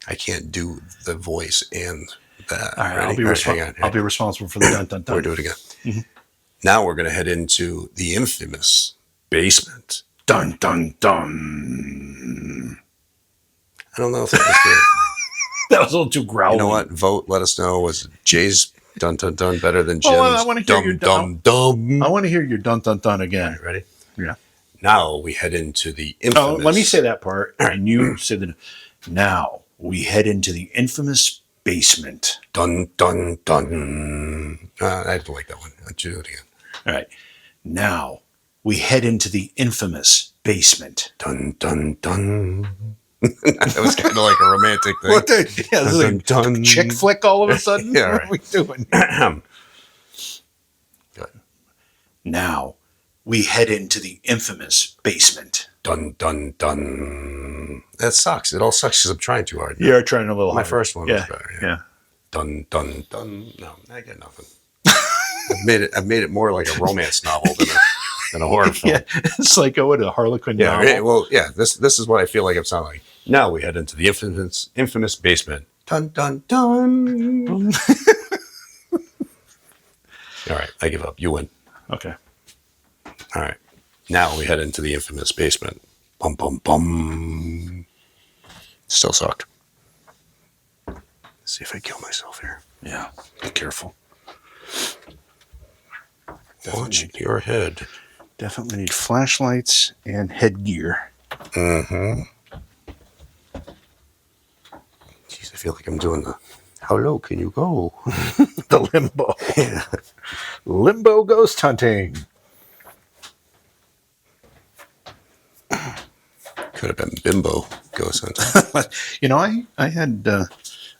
I can't do the voice and that. All right, Ready? Hang on. I'll be responsible for the dun dun dun. We'll do it again. Now we're going to head into the infamous basement. Dun dun dun. I don't know if that was good. That was a little too growly. You know what? Vote. Let us know. Was Jay's dun dun dun better than Jim's? I wanna hear your dum dum. I want to hear your dun dun dun again. Right, ready? Yeah. Now we head into the infamous. Oh, let me say that part, and you say the. Now we head into the infamous basement. Dun dun dun. I don't like that one. I'll do it again. All right. Now we head into the infamous basement. Dun dun dun. That was kind of like a romantic thing. What the? Yeah, this is like Dun, dun. chick flick all of a sudden. Yeah, What right. are we doing? Good. Now we head into the infamous basement. Dun dun dun. That sucks. It all sucks because I'm trying too hard. You're trying a little My harder. first one Yeah. was better. Yeah. Dun dun dun. No, I get nothing. I've made it more like a romance novel than a horror film. Yeah. It's like a Harlequin Yeah, novel. right. Well, yeah. This is what I feel like I'm sounding like. Now we head into the infamous basement. Dun dun dun. All right, I give up. You win. Okay. All right. Now we head into the infamous basement. Bum bum bum. Still sucked. Let's see if I kill myself here. Yeah. Be careful. Watch your head. Definitely need flashlights and headgear. Mm-hmm. Jeez, I feel like I'm doing the how low can you go? The limbo. Yeah. Limbo ghost hunting. Could have been Bimbo Ghost Hunter. You know, I had a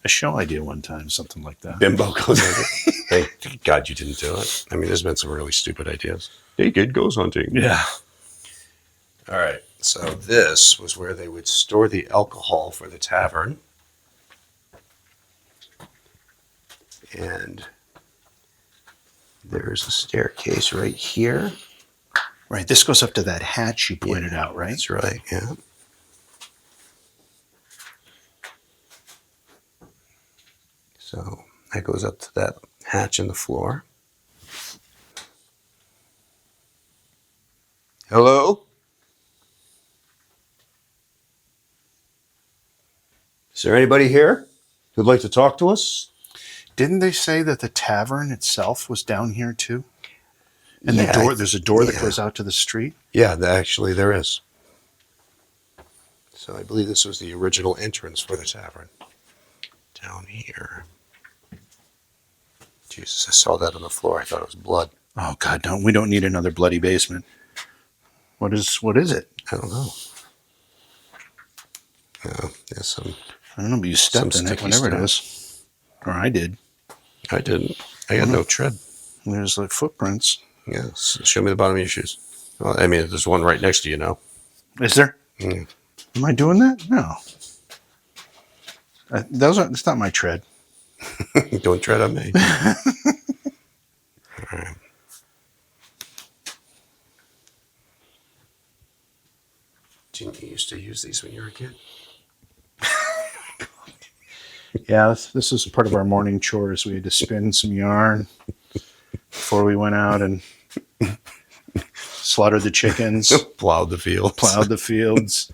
show idea one time, something like that. Bimbo Ghost Hunter. Thank God you didn't do it. I mean, there's been some really stupid ideas. Naked ghost hunting. Yeah. All right. So this was where they would store the alcohol for the tavern. And there's a staircase right here. Right. This goes up to that hatch you pointed out, right? That's right, yeah. So that goes up to that hatch in the floor. Hello? Is there anybody here who'd like to talk to us? Didn't they say that the tavern itself was down here too? And Yeah, there's a door that yeah. goes out to the street? Yeah, actually there is. So I believe this was the original entrance for the tavern. Down here. Jesus, I saw that on the floor. I thought it was blood. Oh God, we don't need another bloody basement. What is it? I don't know. Yeah, some. I don't know, but you stepped Some in it, sticky whatever it stuff. is. Or I did. I didn't. I got no tread. There's like footprints. Yeah, show me the bottom of your shoes. Well, I mean, there's one right next to you now. Is there? Mm. Am I doing that? No. That's not my tread. Don't tread on me. All right. Didn't you used to use these when you were a kid? Yeah, this is part of our morning chores. We had to spin some yarn before we went out and slaughtered the chickens, Plowed the fields. plowed the fields.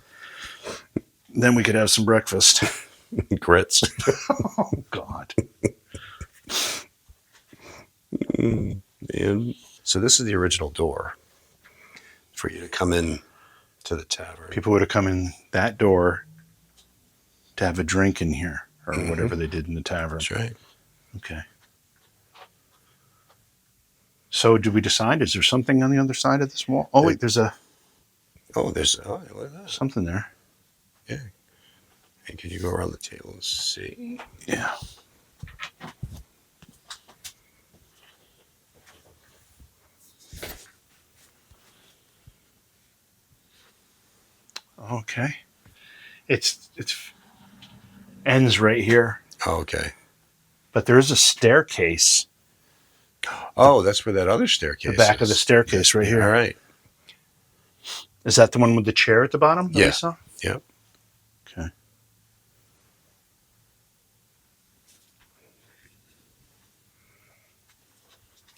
Then we could have some breakfast. Grits. Oh, God. And so this is the original door for you to come in to the tavern. People would have come in that door to have a drink in here or whatever they did in the tavern. That's right. Okay. So did we decide? Is there something on the other side of this wall? Oh, wait, there's Oh, look at that. something there. Yeah. And can you go around the table and see? Yeah. Okay. It's ends right here, Oh, okay. but there is a staircase. Oh, that's where that other staircase The back of the is. staircase right here. All right. Is that the one with the chair at the bottom? that we Yeah. saw? Yep. Okay.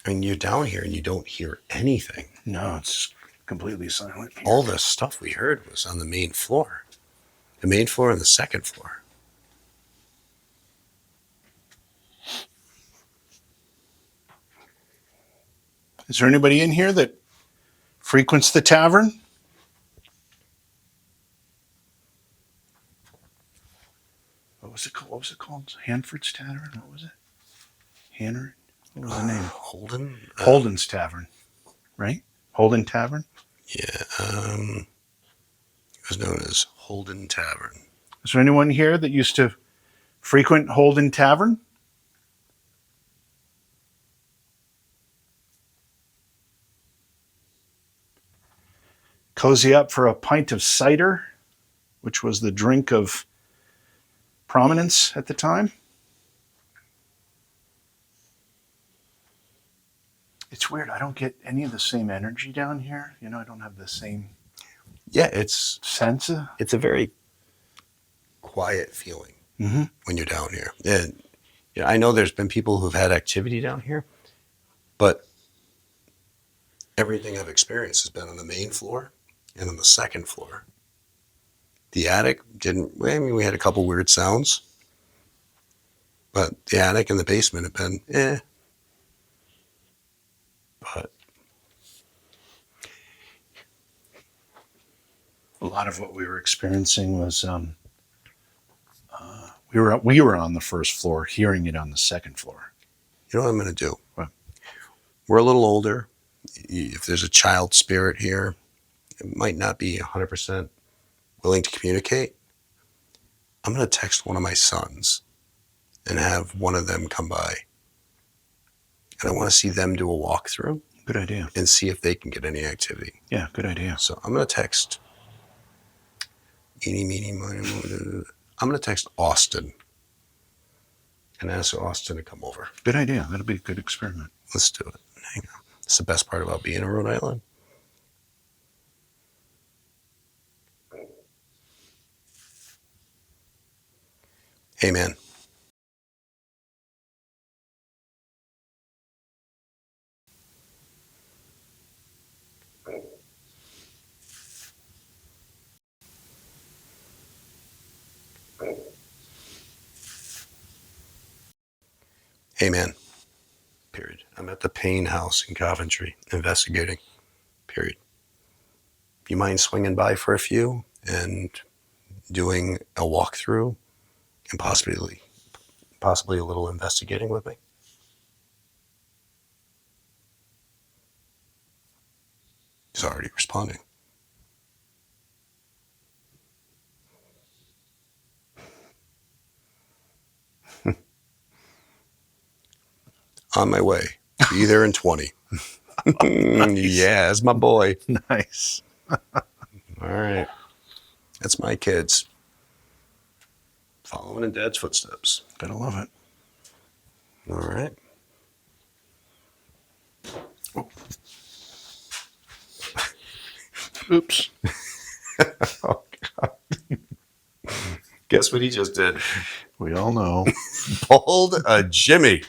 And you're down here and you don't hear anything. No, it's completely silent. Here. All the stuff we heard was on the main floor. The main floor and the second floor. Is there anybody in here that frequents the tavern? What was it called? What was it called? Hanford's Tavern? What was it? Hanford? What was the name? Holden? Holden's Tavern, right? Holden Tavern? Yeah. It was known as Holden Tavern. Is there anyone here that used to frequent Holden Tavern? Cozy up for a pint of cider, which was the drink of prominence at the time. It's weird. I don't get any of the same energy down here. You know, I don't have the same Yeah, it's sense of. a very quiet feeling Mm-hmm. when you're down here. And yeah, I know there's been people who've had activity down here, but everything I've experienced has been on the main floor and on the second floor. The attic didn't. I mean, we had a couple weird sounds, but the attic and the basement have been But A lot of what we were experiencing was we were on the first floor, hearing it on the second floor. you know what I'm going to do? What? We're a little older. If there's a child spirit here, it might not be 100% willing to communicate. I'm going to text one of my sons and have one of them come by. And I want to see them do a walkthrough Good idea. and see if they can get any activity. Yeah, good idea. So I'm going to text eeny, meeny, miny, moe. I'm going to text Austin and ask Austin to come over. Good idea. That'll be a good experiment. Let's do it. Hang on. It's the best part about being in Rhode Island. Hey, man. Hey, man. Period. I'm at the Paine House in Coventry investigating. Period. You mind swinging by for a few and doing a walkthrough and possibly a little investigating with me? He's already responding. On my way. Be there in 20. Yeah, that's my boy. Nice. All right. That's my kids. Following in Dad's footsteps. Gotta love it. All right. Oops. Oh, God. Guess what he just did? We all know. Pulled a Jimmy.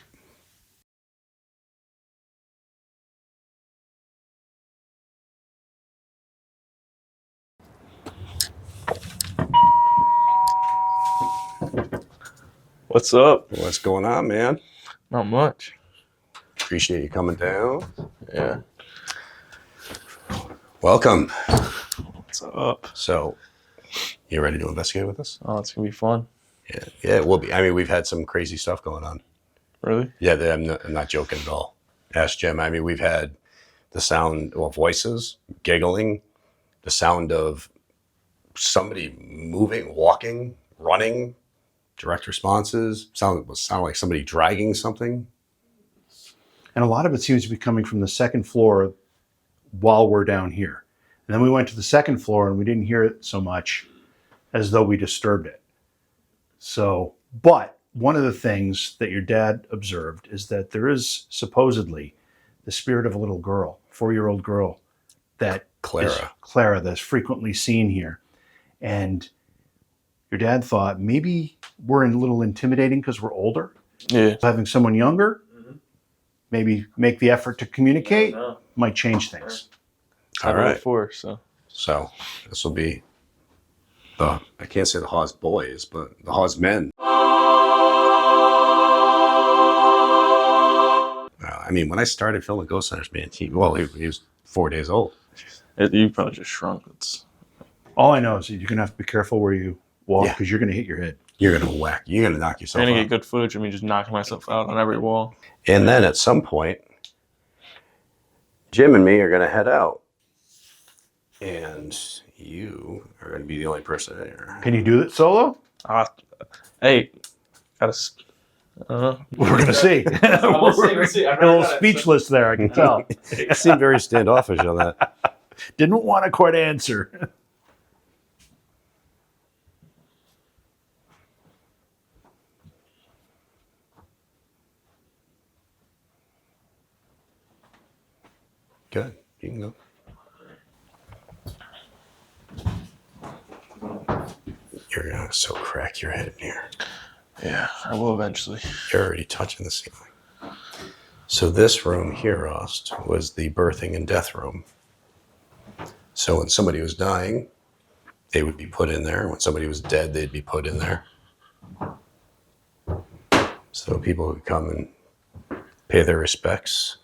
What's up? What's going on, man? Not much. Appreciate you coming down. Yeah. Welcome. What's up? So, you ready to investigate with us? Oh, it's gonna be fun. Yeah, it will be. I mean, we've had some crazy stuff going on. Really? Yeah, I'm not joking at all. Ask Jim. I mean, we've had the sound of voices, giggling, the sound of somebody moving, walking, running, direct responses. Sound like somebody dragging something. And a lot of it seems to be coming from the second floor while we're down here. And then we went to the second floor and we didn't hear it so much as though we disturbed it. So, but one of the things that your dad observed is that there is supposedly the spirit of a little girl, 4-year-old girl, that Clara, that's frequently seen here. And your dad thought maybe we're a little intimidating because we're older. Yeah. Having someone younger, maybe make the effort to communicate, might change things. All right. Before, so this will be I can't say the Hawes boys, but the Hawes men. I mean, when I started filming Ghost Hunters, man, he was 4 days old. you probably just shrunk. All I know is that you're going to have to be careful where you walk Yeah. because you're going to hit your head. You're going to whack. You're going to knock yourself I'm gonna out. get good footage of me just knocking myself out on every wall. And then at some point, Jim and me are going to head out. And you are going to be the only person in here. Can you do it solo? Hey, gotta. We're going to see. We'll see. A little speechless there, I can tell. You seem very standoffish on that. Didn't want to quite answer. Good. You can go. You're going to so crack your head in here. Yeah, I will eventually. You're already touching the ceiling. So this room here, Rost, was the birthing and death room. So when somebody was dying, they would be put in there. When somebody was dead, they'd be put in there. So people would come and pay their respects.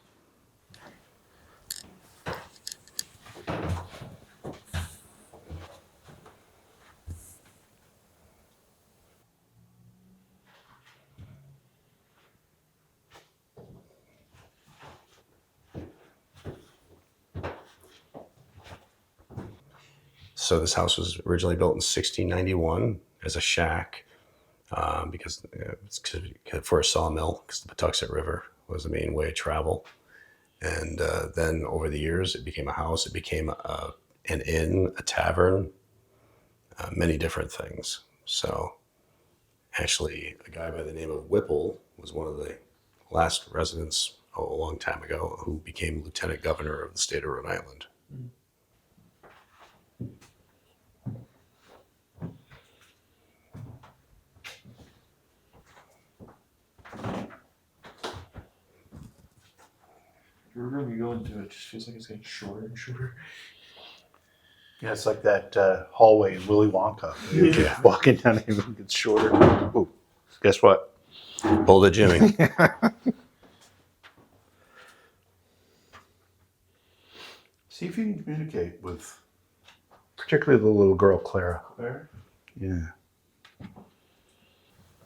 So this house was originally built in 1691 as a shack because for a sawmill, because the Patuxent River was the main way of travel. And then over the years, it became a house. It became an inn, a tavern, many different things. So actually, a guy by the name of Whipple was one of the last residents a long time ago who became lieutenant governor of the state of Rhode Island. Every room you go into, it just feels like it's getting shorter and shorter. Yeah, it's like that hallway in Willy Wonka. Yeah. Walking down it gets shorter. Ooh, guess what? Pull the Jimmy. See if you can communicate with, particularly the little girl, Clara. Where? Yeah.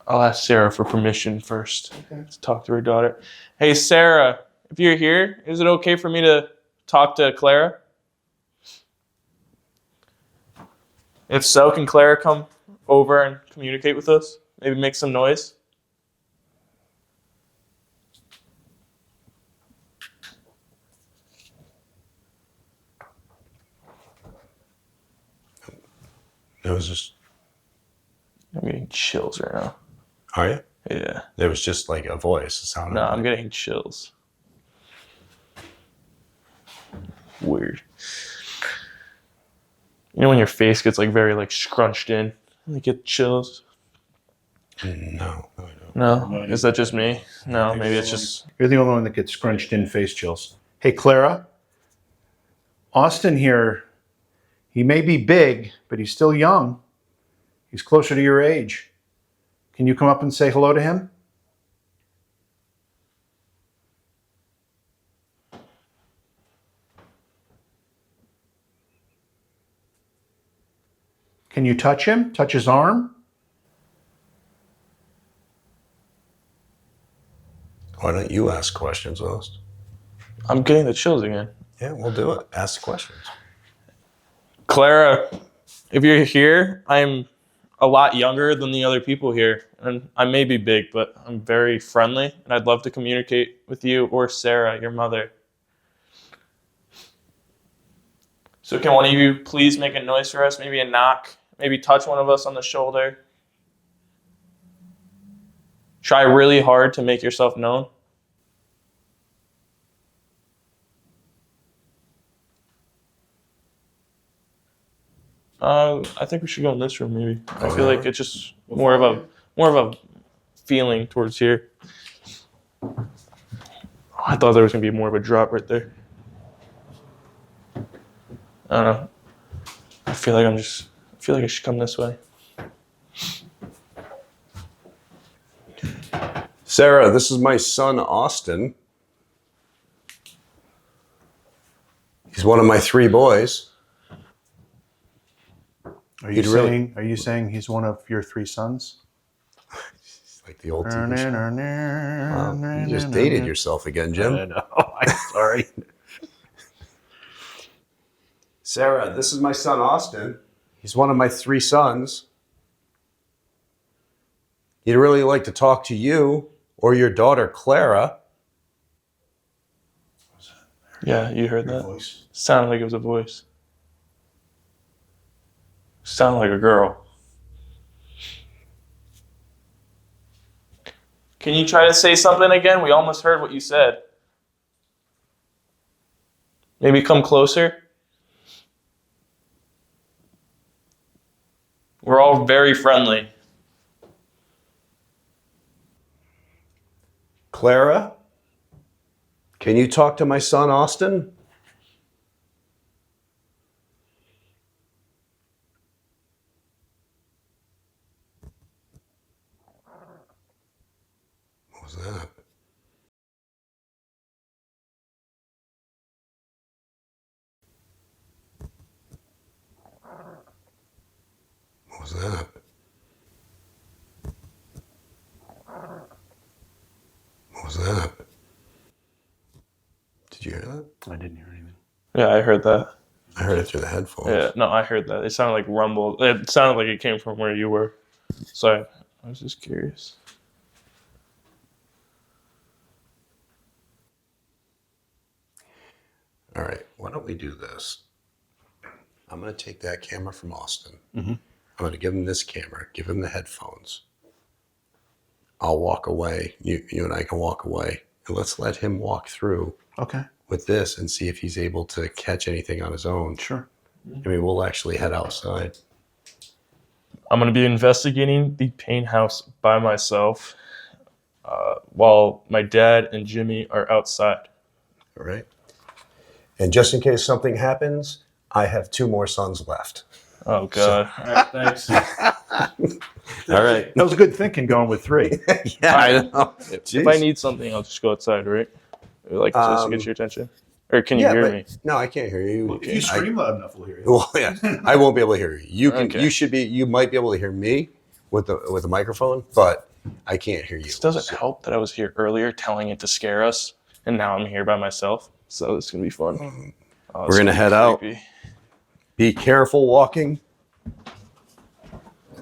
I'll ask Sarah for permission first to talk to her daughter. Hey, Sarah, if you're here, is it okay for me to talk to Clara? If so, can Clara come over and communicate with us? Maybe make some noise? It was just. I'm getting chills right now. Are you? Yeah. There was just like a voice. It sounded. No, like... I'm getting chills. Weird. You know when your face gets like very like scrunched in, and you get chills. No, I don't. No, is that just me? No, maybe it's just. You're the only one that gets scrunched in face chills. Hey, Clara. Austin here, he may be big, but he's still young. He's closer to your age. Can you come up and say hello to him? Can you touch him? Touch his arm? Why don't you ask questions, Host? I'm getting the chills again. Yeah, we'll do it. Ask the questions. Clara, if you're here, I'm a lot younger than the other people here. And I may be big, but I'm very friendly. And I'd love to communicate with you or Sarah, your mother. So can one of you please make a noise for us? Maybe a knock. Maybe touch one of us on the shoulder. Try really hard to make yourself known. I think we should go in this room. Maybe I feel like it's just more of a feeling towards here. Oh, I thought there was gonna be more of a drop right there. I don't know. I feel like I should come this way. Sarah, this is my son, Austin. He's one of my 3 boys. Are you saying he's one of your 3 sons? It's like the old TV show. Wow, you just dated yourself again, Jim. I know. I'm sorry. Sarah, this is my son, Austin. He's one of my 3 sons. He'd really like to talk to you or your daughter, Clara. Yeah, you heard that? Voice. Sounded like it was a voice. Sounded like a girl. Can you try to say something again? We almost heard what you said. Maybe come closer. We're all very friendly. Clara, can you talk to my son, Austin? What was that? What was that? What was that? Did you hear that? I didn't hear anything. Yeah, I heard that. I heard it through the headphones. Yeah, no, I heard that. It sounded like rumble. It sounded like it came from where you were. So I was just curious. All right, why don't we do this? I'm going to take that camera from Austin. Mm-hmm. I'm going to give him this camera, give him the headphones. I'll walk away. You and I can walk away. And let's let him walk through Okay. with this and see if he's able to catch anything on his own. Sure. I mean, we'll actually head outside. I'm going to be investigating the Paine House by myself while my dad and Jimmy are outside. All right. And just in case something happens, I have 2 more sons left. Oh, God. All right, thanks. All right. That was good thinking going with 3. Yeah, I know. If I need something, I'll just go outside, right? Like, just to get your attention. Or can you hear me? No, I can't hear you. If you scream loud enough, we'll hear you. Well, yeah, I won't be able to hear you. You can. Okay. You should be. You might be able to hear me with the microphone, but I can't hear you. This doesn't help that I was here earlier telling it to scare us, and now I'm here by myself. So it's going to be fun. Oh, We're gonna head out. Be careful walking.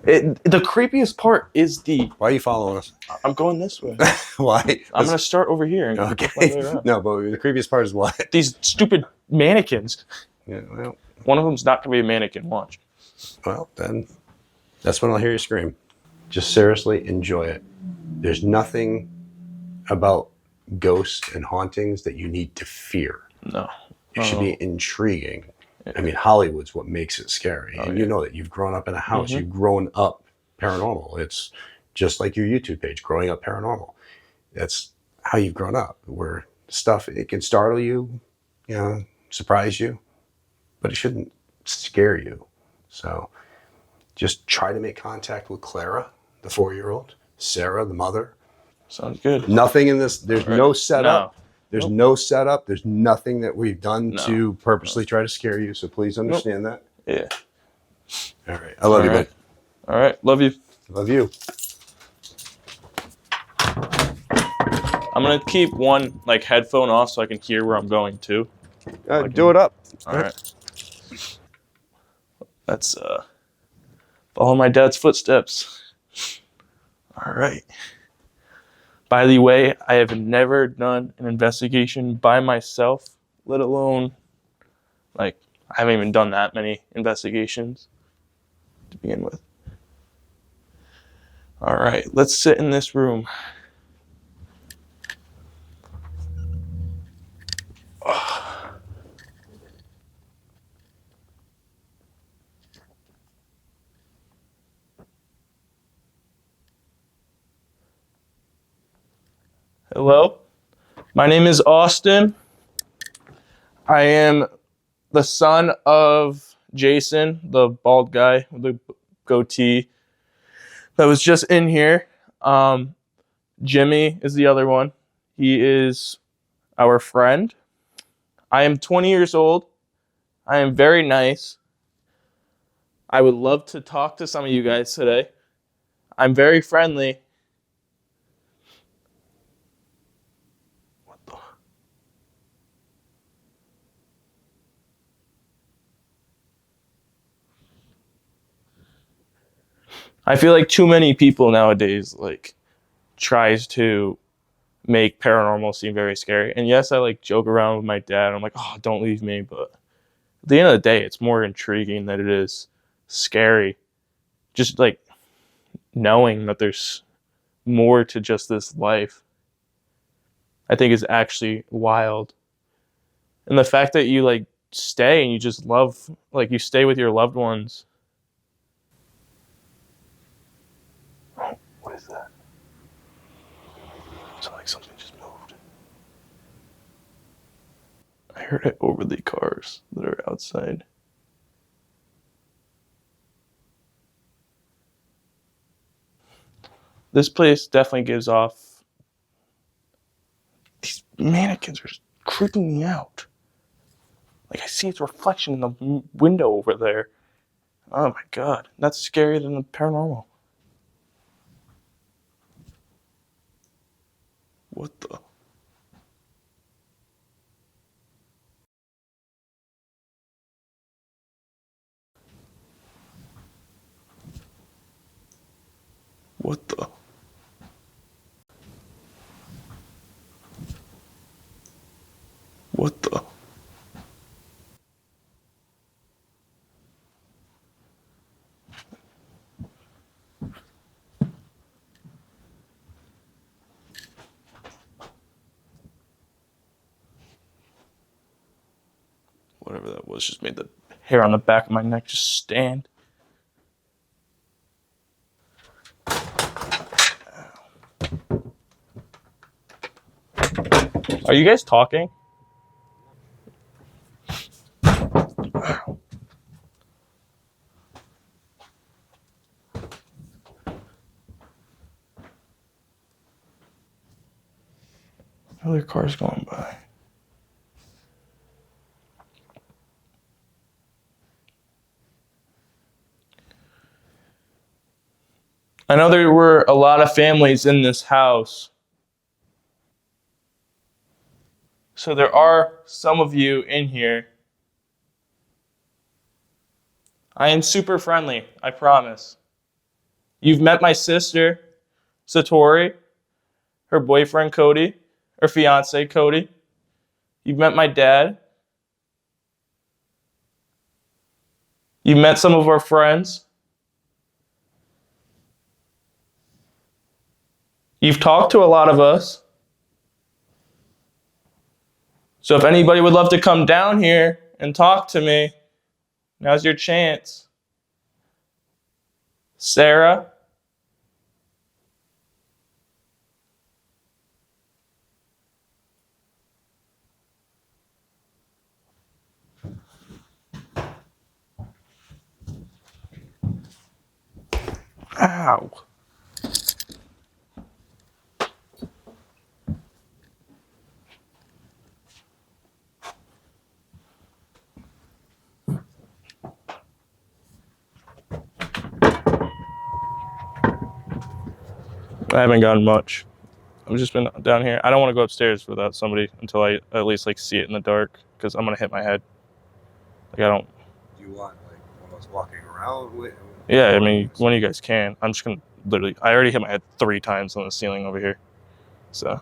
The creepiest part is Why are you following us? I'm going this way. Why? I'm going to start over here and go my way Okay. around. No, but the creepiest part is what? These stupid mannequins. Yeah, well, One of them's not going to be a mannequin. Watch. well, then that's when I'll hear you scream. Just seriously enjoy it. There's nothing about ghosts and hauntings that you need to fear. No. It should be intriguing. I mean, Hollywood's what makes it scary. And you know that you've grown up in a house. You've grown up paranormal. It's just like your YouTube page, growing up paranormal. That's how you've grown up, where stuff, it can startle you, you know, surprise you, but it shouldn't scare you. So just try to make contact with Clara, the 4-year-old, Sarah, the mother. Sounds good. Nothing in this, there's no setup. No. There's no setup. There's nothing that we've done to purposely try to scare you. So please understand that. Yeah. All right. I love you, bud. All right. Love you. Love you. I'm going to keep one like headphone off so I can hear where I'm going to. Do it up. All right. Let's follow my dad's footsteps. All right. By the way, I have never done an investigation by myself, let alone, like, I haven't even done that many investigations to begin with. All right, let's sit in this room. Hello, my name is Austin. I am the son of Jason, the bald guy with the goatee that was just in here. Jimmy is the other one. He is our friend. I am 20 years old. I am very nice. I would love to talk to some of you guys today. I'm very friendly. I feel like too many people nowadays like tries to make paranormal seem very scary. And yes, I like joke around with my dad. I'm like, oh, don't leave me. But at the end of the day, it's more intriguing than it is scary. Just like knowing that there's more to just this life, I think is actually wild. And the fact that you like stay and you just love, like you stay with your loved ones. What is that? It's like something just moved. I heard it over the cars that are outside. This place definitely gives off. These mannequins are creeping me out. Like I see its reflection in the window over there. Oh my god, that's scarier than the paranormal. What the? What the? What the? Whatever that was just made the hair on the back of my neck just stand. Are you guys talking? Other cars going by. I know there were a lot of families in this house. So there are some of you in here. I am super friendly, I promise. You've met my sister, Satori, her boyfriend, Cody, her fiance, Cody. You've met my dad. You've met some of our friends. You've talked to a lot of us. So if anybody would love to come down here and talk to me, now's your chance. Sarah? Ow. I haven't gotten much. I've just been down here. I don't want to go upstairs without somebody until I at least like see it in the dark, because I'm gonna hit my head. Like I don't. Do you want like one of us walking around with? Yeah, I mean, one of you guys can. I'm just gonna literally. I already hit my head 3 times on the ceiling over here, so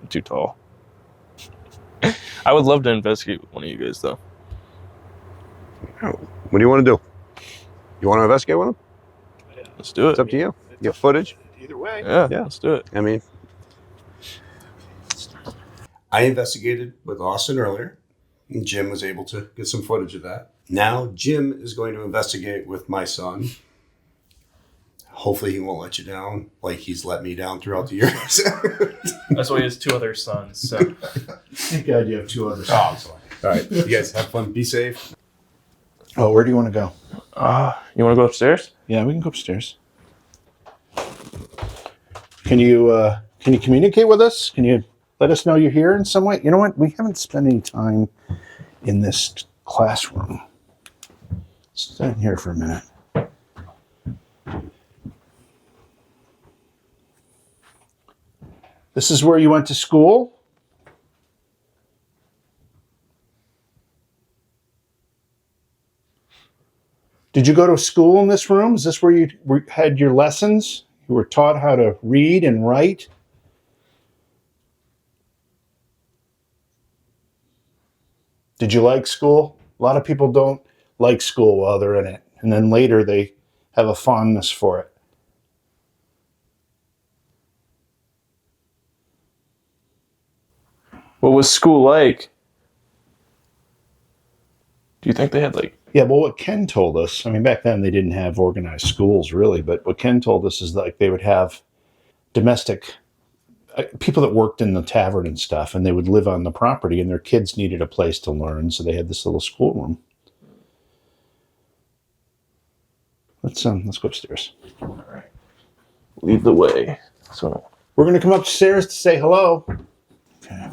I'm too tall. I would love to investigate with one of you guys though. Oh, what do you want to do? You want to investigate with him? Let's do it. It's up to you. You have footage. Either way. Yeah, Yeah. let's do it. I mean, I investigated with Austin earlier, and Jim was able to get some footage of that. Now Jim is going to investigate with my son. Hopefully he won't let you down like he's let me down throughout the years. That's why he has 2 other sons. So Thank God you have 2 others. Oh, I'm sorry. All right, you guys have fun. Be safe. Oh, where do you want to go? you want to go upstairs? Yeah, we can go upstairs. Can you communicate with us? Can you let us know you're here in some way? You know what? We haven't spent any time in this classroom. Stand here for a minute. This is where you went to school? Did you go to school in this room? Is this where you had your lessons? You were taught how to read and write? Did you like school? A lot of people don't like school while they're in it, and then later they have a fondness for it. What was school like? Do you think they had like? Yeah, well, what Ken told us, I mean, back then they didn't have organized schools really, but what Ken told us is like they would have domestic people that worked in the tavern and stuff, and they would live on the property, and their kids needed a place to learn, so they had this little schoolroom. Let's go upstairs. All right. Lead the way. So We're going to come upstairs to say hello. Okay.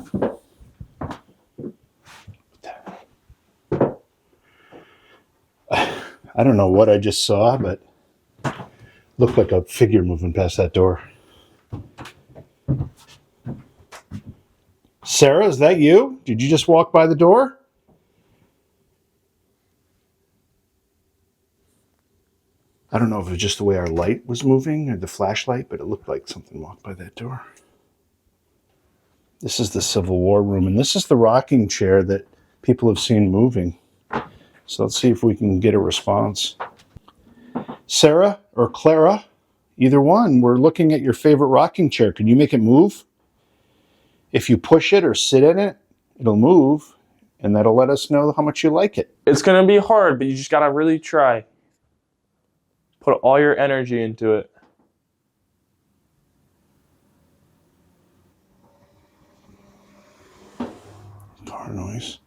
I don't know what I just saw, but looked like a figure moving past that door. Sarah, is that you? Did you just walk by the door? I don't know if it was just the way our light was moving or the flashlight, but it looked like something walked by that door. This is the Civil War room, and this is the rocking chair that people have seen moving. So let's see if we can get a response. Sarah or Clara, either one, we're looking at your favorite rocking chair. Can you make it move? If you push it or sit in it, it'll move, and that'll let us know how much you like it. it's gonna be hard, but you just gotta really try. Put all your energy into it. Car noise.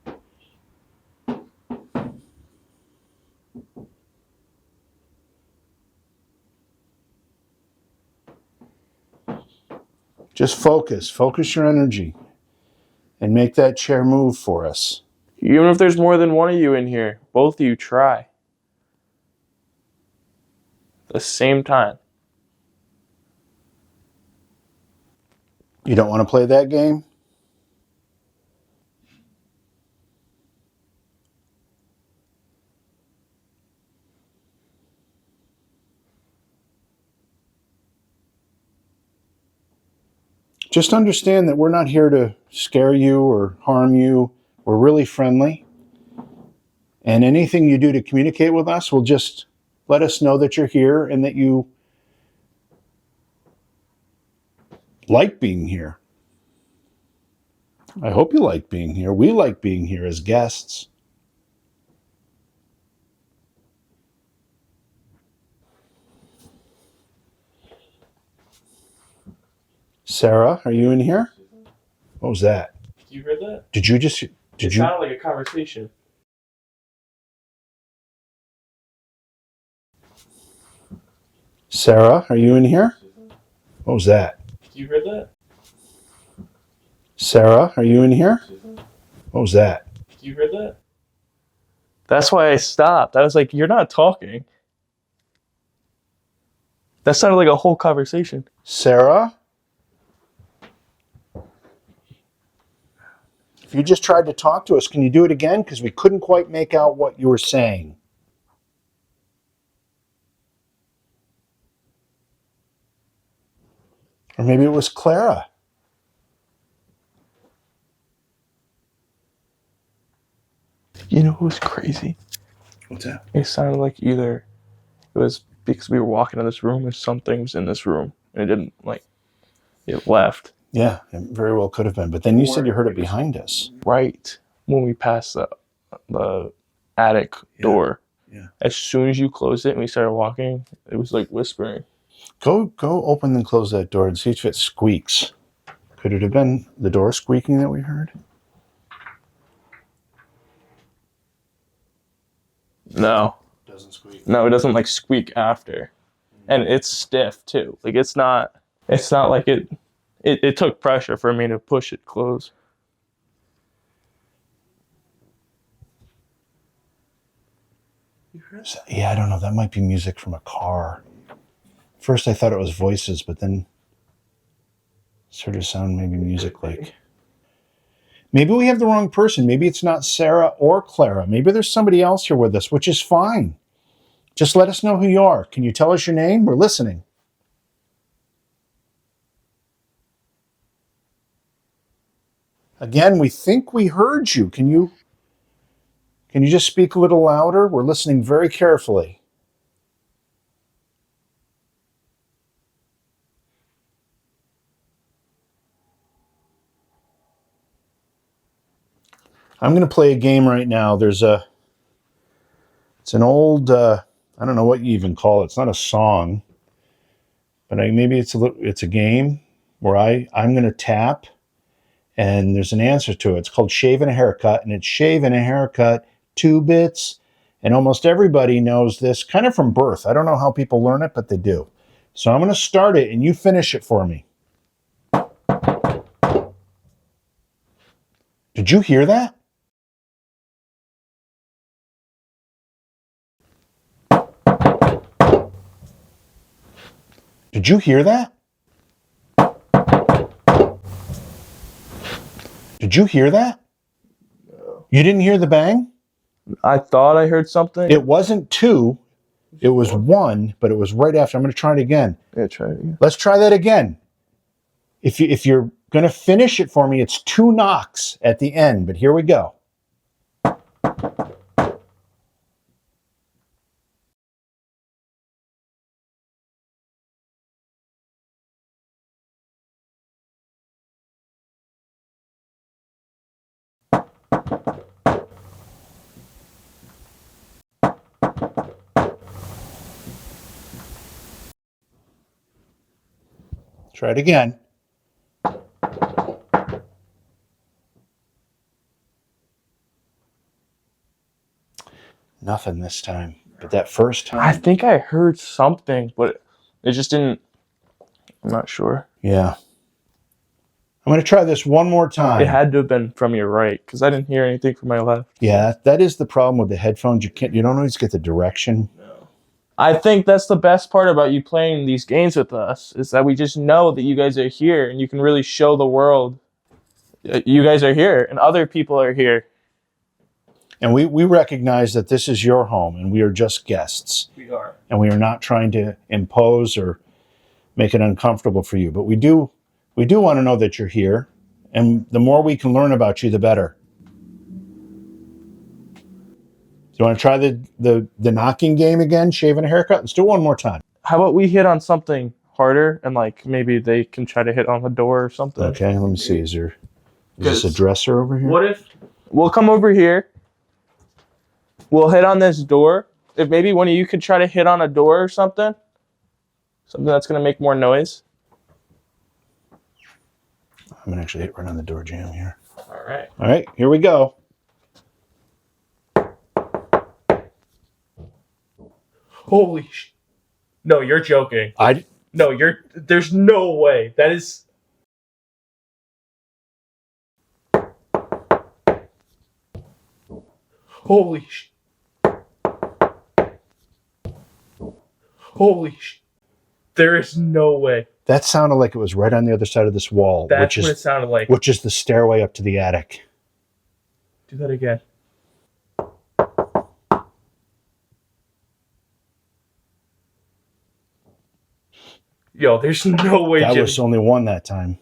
Just focus your energy, and make that chair move for us. Even if there's more than one of you in here, both of you try. At the same time. You don't want to play that game? Just understand that we're not here to scare you or harm you. We're really friendly. And anything you do to communicate with us will just let us know that you're here and that you like being here. I hope you like being here. We like being here as guests. Sarah, are you in here? What was that? You heard that? Did you? It sounded like a conversation. Sarah, are you in here? What was that? You heard that? Sarah, are you in here? What was that? You heard that? That's why I stopped. I was like, you're not talking. That sounded like a whole conversation. Sarah? If you just tried to talk to us, can you do it again? Because we couldn't quite make out what you were saying. Or maybe it was Clara. You know who's crazy? What's that? It sounded like either it was because we were walking in this room or something was in this room and it didn't, like, it left. Yeah, it very well could have been. But then you said you heard it behind us. Right when we passed the attic door. Yeah. As soon as you closed it and we started walking, it was like whispering. Go open and close that door and see if it squeaks. Could it have been the door squeaking that we heard? No. It doesn't squeak. No, it doesn't like squeak after. And it's stiff too. Like it's not like it took pressure for me to push it close. Yeah, I don't know. That might be music from a car. First I thought it was voices, but then it sort of sound maybe music like. Maybe we have the wrong person. Maybe it's not Sarah or Clara. Maybe there's somebody else here with us, which is fine. Just let us know who you are. Can you tell us your name? We're listening. Again, we think we heard you. Can you just speak a little louder? We're listening very carefully. I'm going to play a game right now. It's an old, I don't know what you even call it. It's not a song, but maybe it's a game where I'm going to tap and there's an answer to it. It's called Shave and a Haircut, and it's shave and a haircut, 2 bits. And almost everybody knows this kind of from birth. I don't know how people learn it, but they do. So I'm going to start it and you finish it for me. Did you hear that? Did you hear that? Did you hear that? No. You didn't hear the bang? I thought I heard something. It wasn't 2. It was 1, but it was right after. I'm going to try it again. Yeah, try it again. Let's try that again. If you're going to finish it for me, it's 2 knocks at the end, but here we go. Try it again. Nothing this time. But that first time. I think I heard something, but it just didn't. I'm not sure. Yeah. I'm going to try this one more time. It had to have been from your right because I didn't hear anything from my left. Yeah, that is the problem with the headphones. You don't always get the direction. No. I think that's the best part about you playing these games with us is that we just know that you guys are here and you can really show the world you guys are here and other people are here. And we recognize that this is your home and we are just guests. We are. And we are not trying to impose or make it uncomfortable for you. But we do want to know that you're here. And the more we can learn about you, the better. You want to try the knocking game again? Shaving a haircut? Let's do it one more time. How about we hit on something harder and like maybe they can try to hit on the door or something? Okay, let me see. Is this a dresser over here? What if we'll come over here? We'll hit on this door. If maybe one of you could try to hit on a door or something. Something that's going to make more noise. I'm going to actually hit right on the door jamb here. All right. All right, here we go. Holy sh! No, you're joking. No, There's no way. That is. Holy sh! Holy sh! There is no way. That sounded like it was right on the other side of this wall, That's what it sounded like. which is the stairway up to the attic. Do that again. Yo, there's no way. That Jimmy. was only one that time.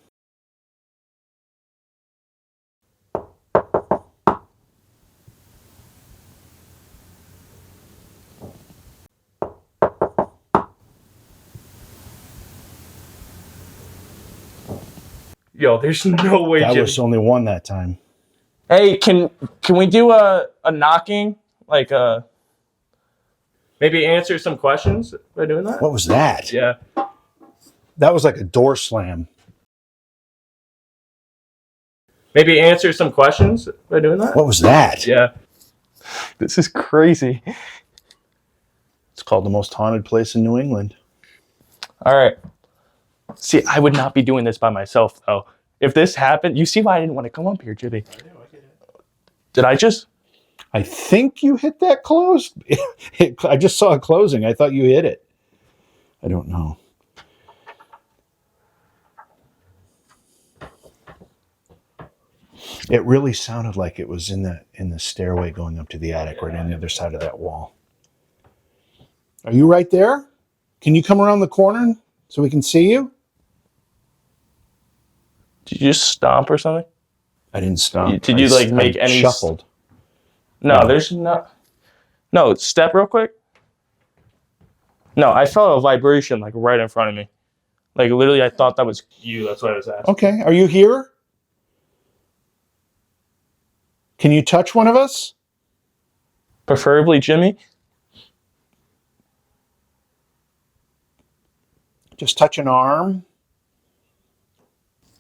Yo, there's no way. That Jimmy. was only one that time. Hey, can we do a knocking? Like maybe answer some questions by doing that? What was that? Yeah. That was like a door slam. Maybe answer some questions by doing that? What was that? Yeah. This is crazy. It's called the most haunted place in New England. All right. See, I would not be doing this by myself, though. If this happened, you see why I didn't want to come up here, Jimmy. Did I just? I think you hit that closed. I just saw it closing. I thought you hit it. I don't know. It really sounded like it was in the stairway going up to the attic, right on the other side of that wall. Are you right there? Can you come around the corner so we can see you? Did you just stomp or something? I didn't stomp. Did you like make any shuffled? No, there's no. No, step real quick. No, I felt a vibration like right in front of me. Like literally, I thought that was you. That's why I was asking. Okay, are you here? Can you touch one of us? Preferably Jimmy. Just touch an arm.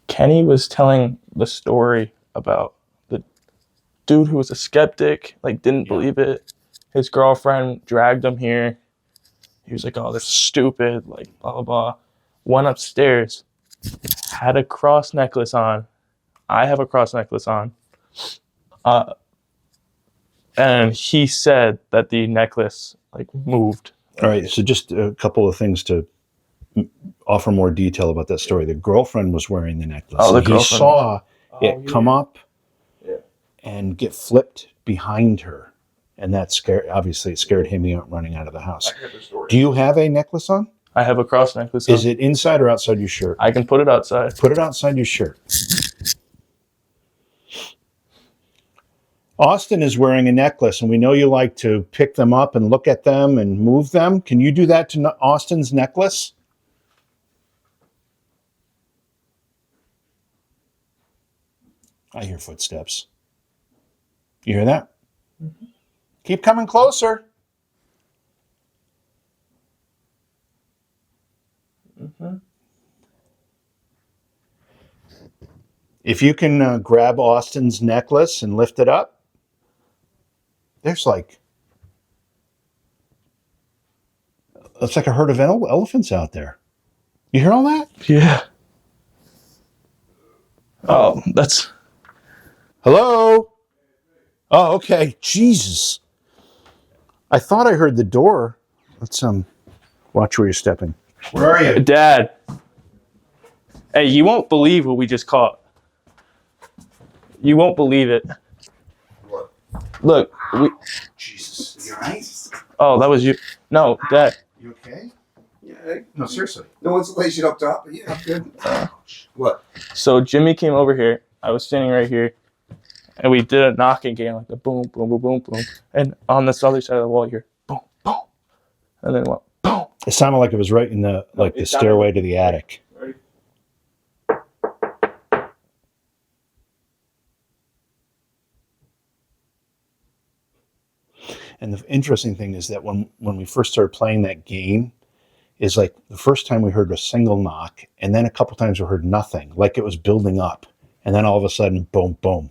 Kenny was telling the story about the dude who was a skeptic, like didn't believe it. His girlfriend dragged him here. He was like, "Oh, this is stupid," like blah blah blah. Went upstairs, had a cross necklace on. I have a cross necklace on. And he said that the necklace like moved. All right, so just a couple of things to offer more detail about that story. The girlfriend was wearing the necklace. Oh, the and girlfriend. He saw it come up and get flipped behind her. And that obviously it scared him running out of the house. Do you have a necklace on? I have a cross necklace on. Is it inside or outside your shirt? I can put it outside. Put it outside your shirt. Austin is wearing a necklace, and we know you like to pick them up and look at them and move them. Can you do that to Austin's necklace? I hear footsteps. You hear that? Mm-hmm. Keep coming closer. Mm-hmm. If you can grab Austin's necklace and lift it up, there's like, it's like a herd of elephants out there. You hear all that? Yeah. Oh, that's... Hello? Oh, okay. Jesus. I thought I heard the door. Let's watch where you're stepping. Where are you? Dad. Hey, you won't believe what we just caught. You won't believe it. What? Look, Jesus. You all right? Oh, that was you. No, Dad. You okay? Yeah, No, seriously. no one's laid you up top, but yeah, I'm good. What? So Jimmy came over here. I was standing right here. And we did a knocking game, like the boom, boom, boom, boom, boom. And on this other side of the wall, you hear boom, boom. And then it went boom. It sounded like it was right in the the stairway to the attic. Ready? And the interesting thing is that when we first started playing that game, is like the first time we heard a single knock, and then a couple times we heard nothing, like it was building up, and then all of a sudden, boom, boom.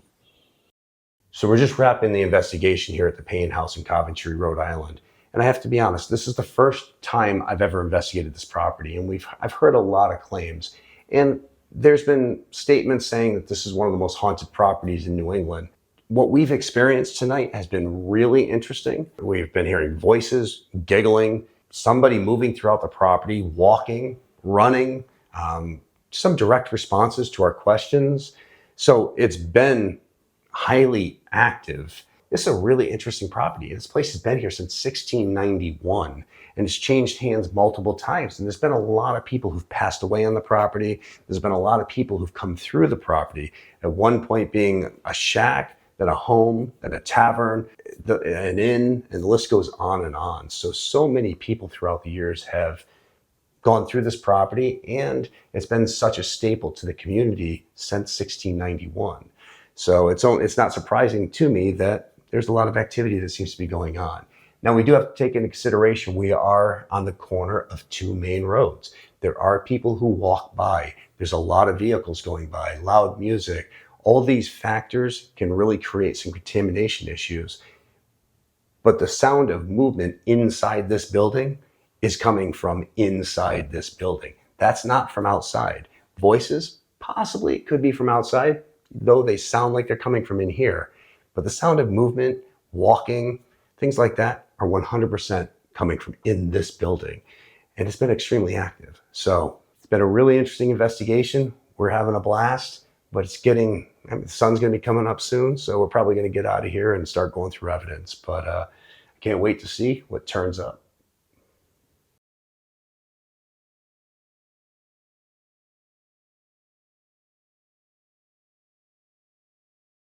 So we're just wrapping the investigation here at the Paine House in Coventry, Rhode Island. And I have to be honest, this is the first time I've ever investigated this property, and I've heard a lot of claims. And there's been statements saying that this is one of the most haunted properties in New England. What we've experienced tonight has been really interesting. We've been hearing voices, giggling, somebody moving throughout the property, walking, running, some direct responses to our questions. So it's been highly active. This is a really interesting property. This place has been here since 1691 and it's changed hands multiple times. And there's been a lot of people who've passed away on the property. There's been a lot of people who've come through the property, at one point being a shack, then a home, then a tavern, an inn, and the list goes on and on. So many people throughout the years have gone through this property, and it's been such a staple to the community since 1691. So it's not surprising to me that there's a lot of activity that seems to be going on. Now, we do have to take into consideration we are on the corner of two main roads. There are people who walk by. There's a lot of vehicles going by, loud music. All these factors can really create some contamination issues. But the sound of movement inside this building is coming from inside this building. That's not from outside. Voices, possibly could be from outside, though they sound like they're coming from in here. But the sound of movement, walking, things like that are 100% coming from in this building. And it's been extremely active. So it's been a really interesting investigation. We're having a blast, but the sun's going to be coming up soon. So we're probably going to get out of here and start going through evidence. But I can't wait to see what turns up.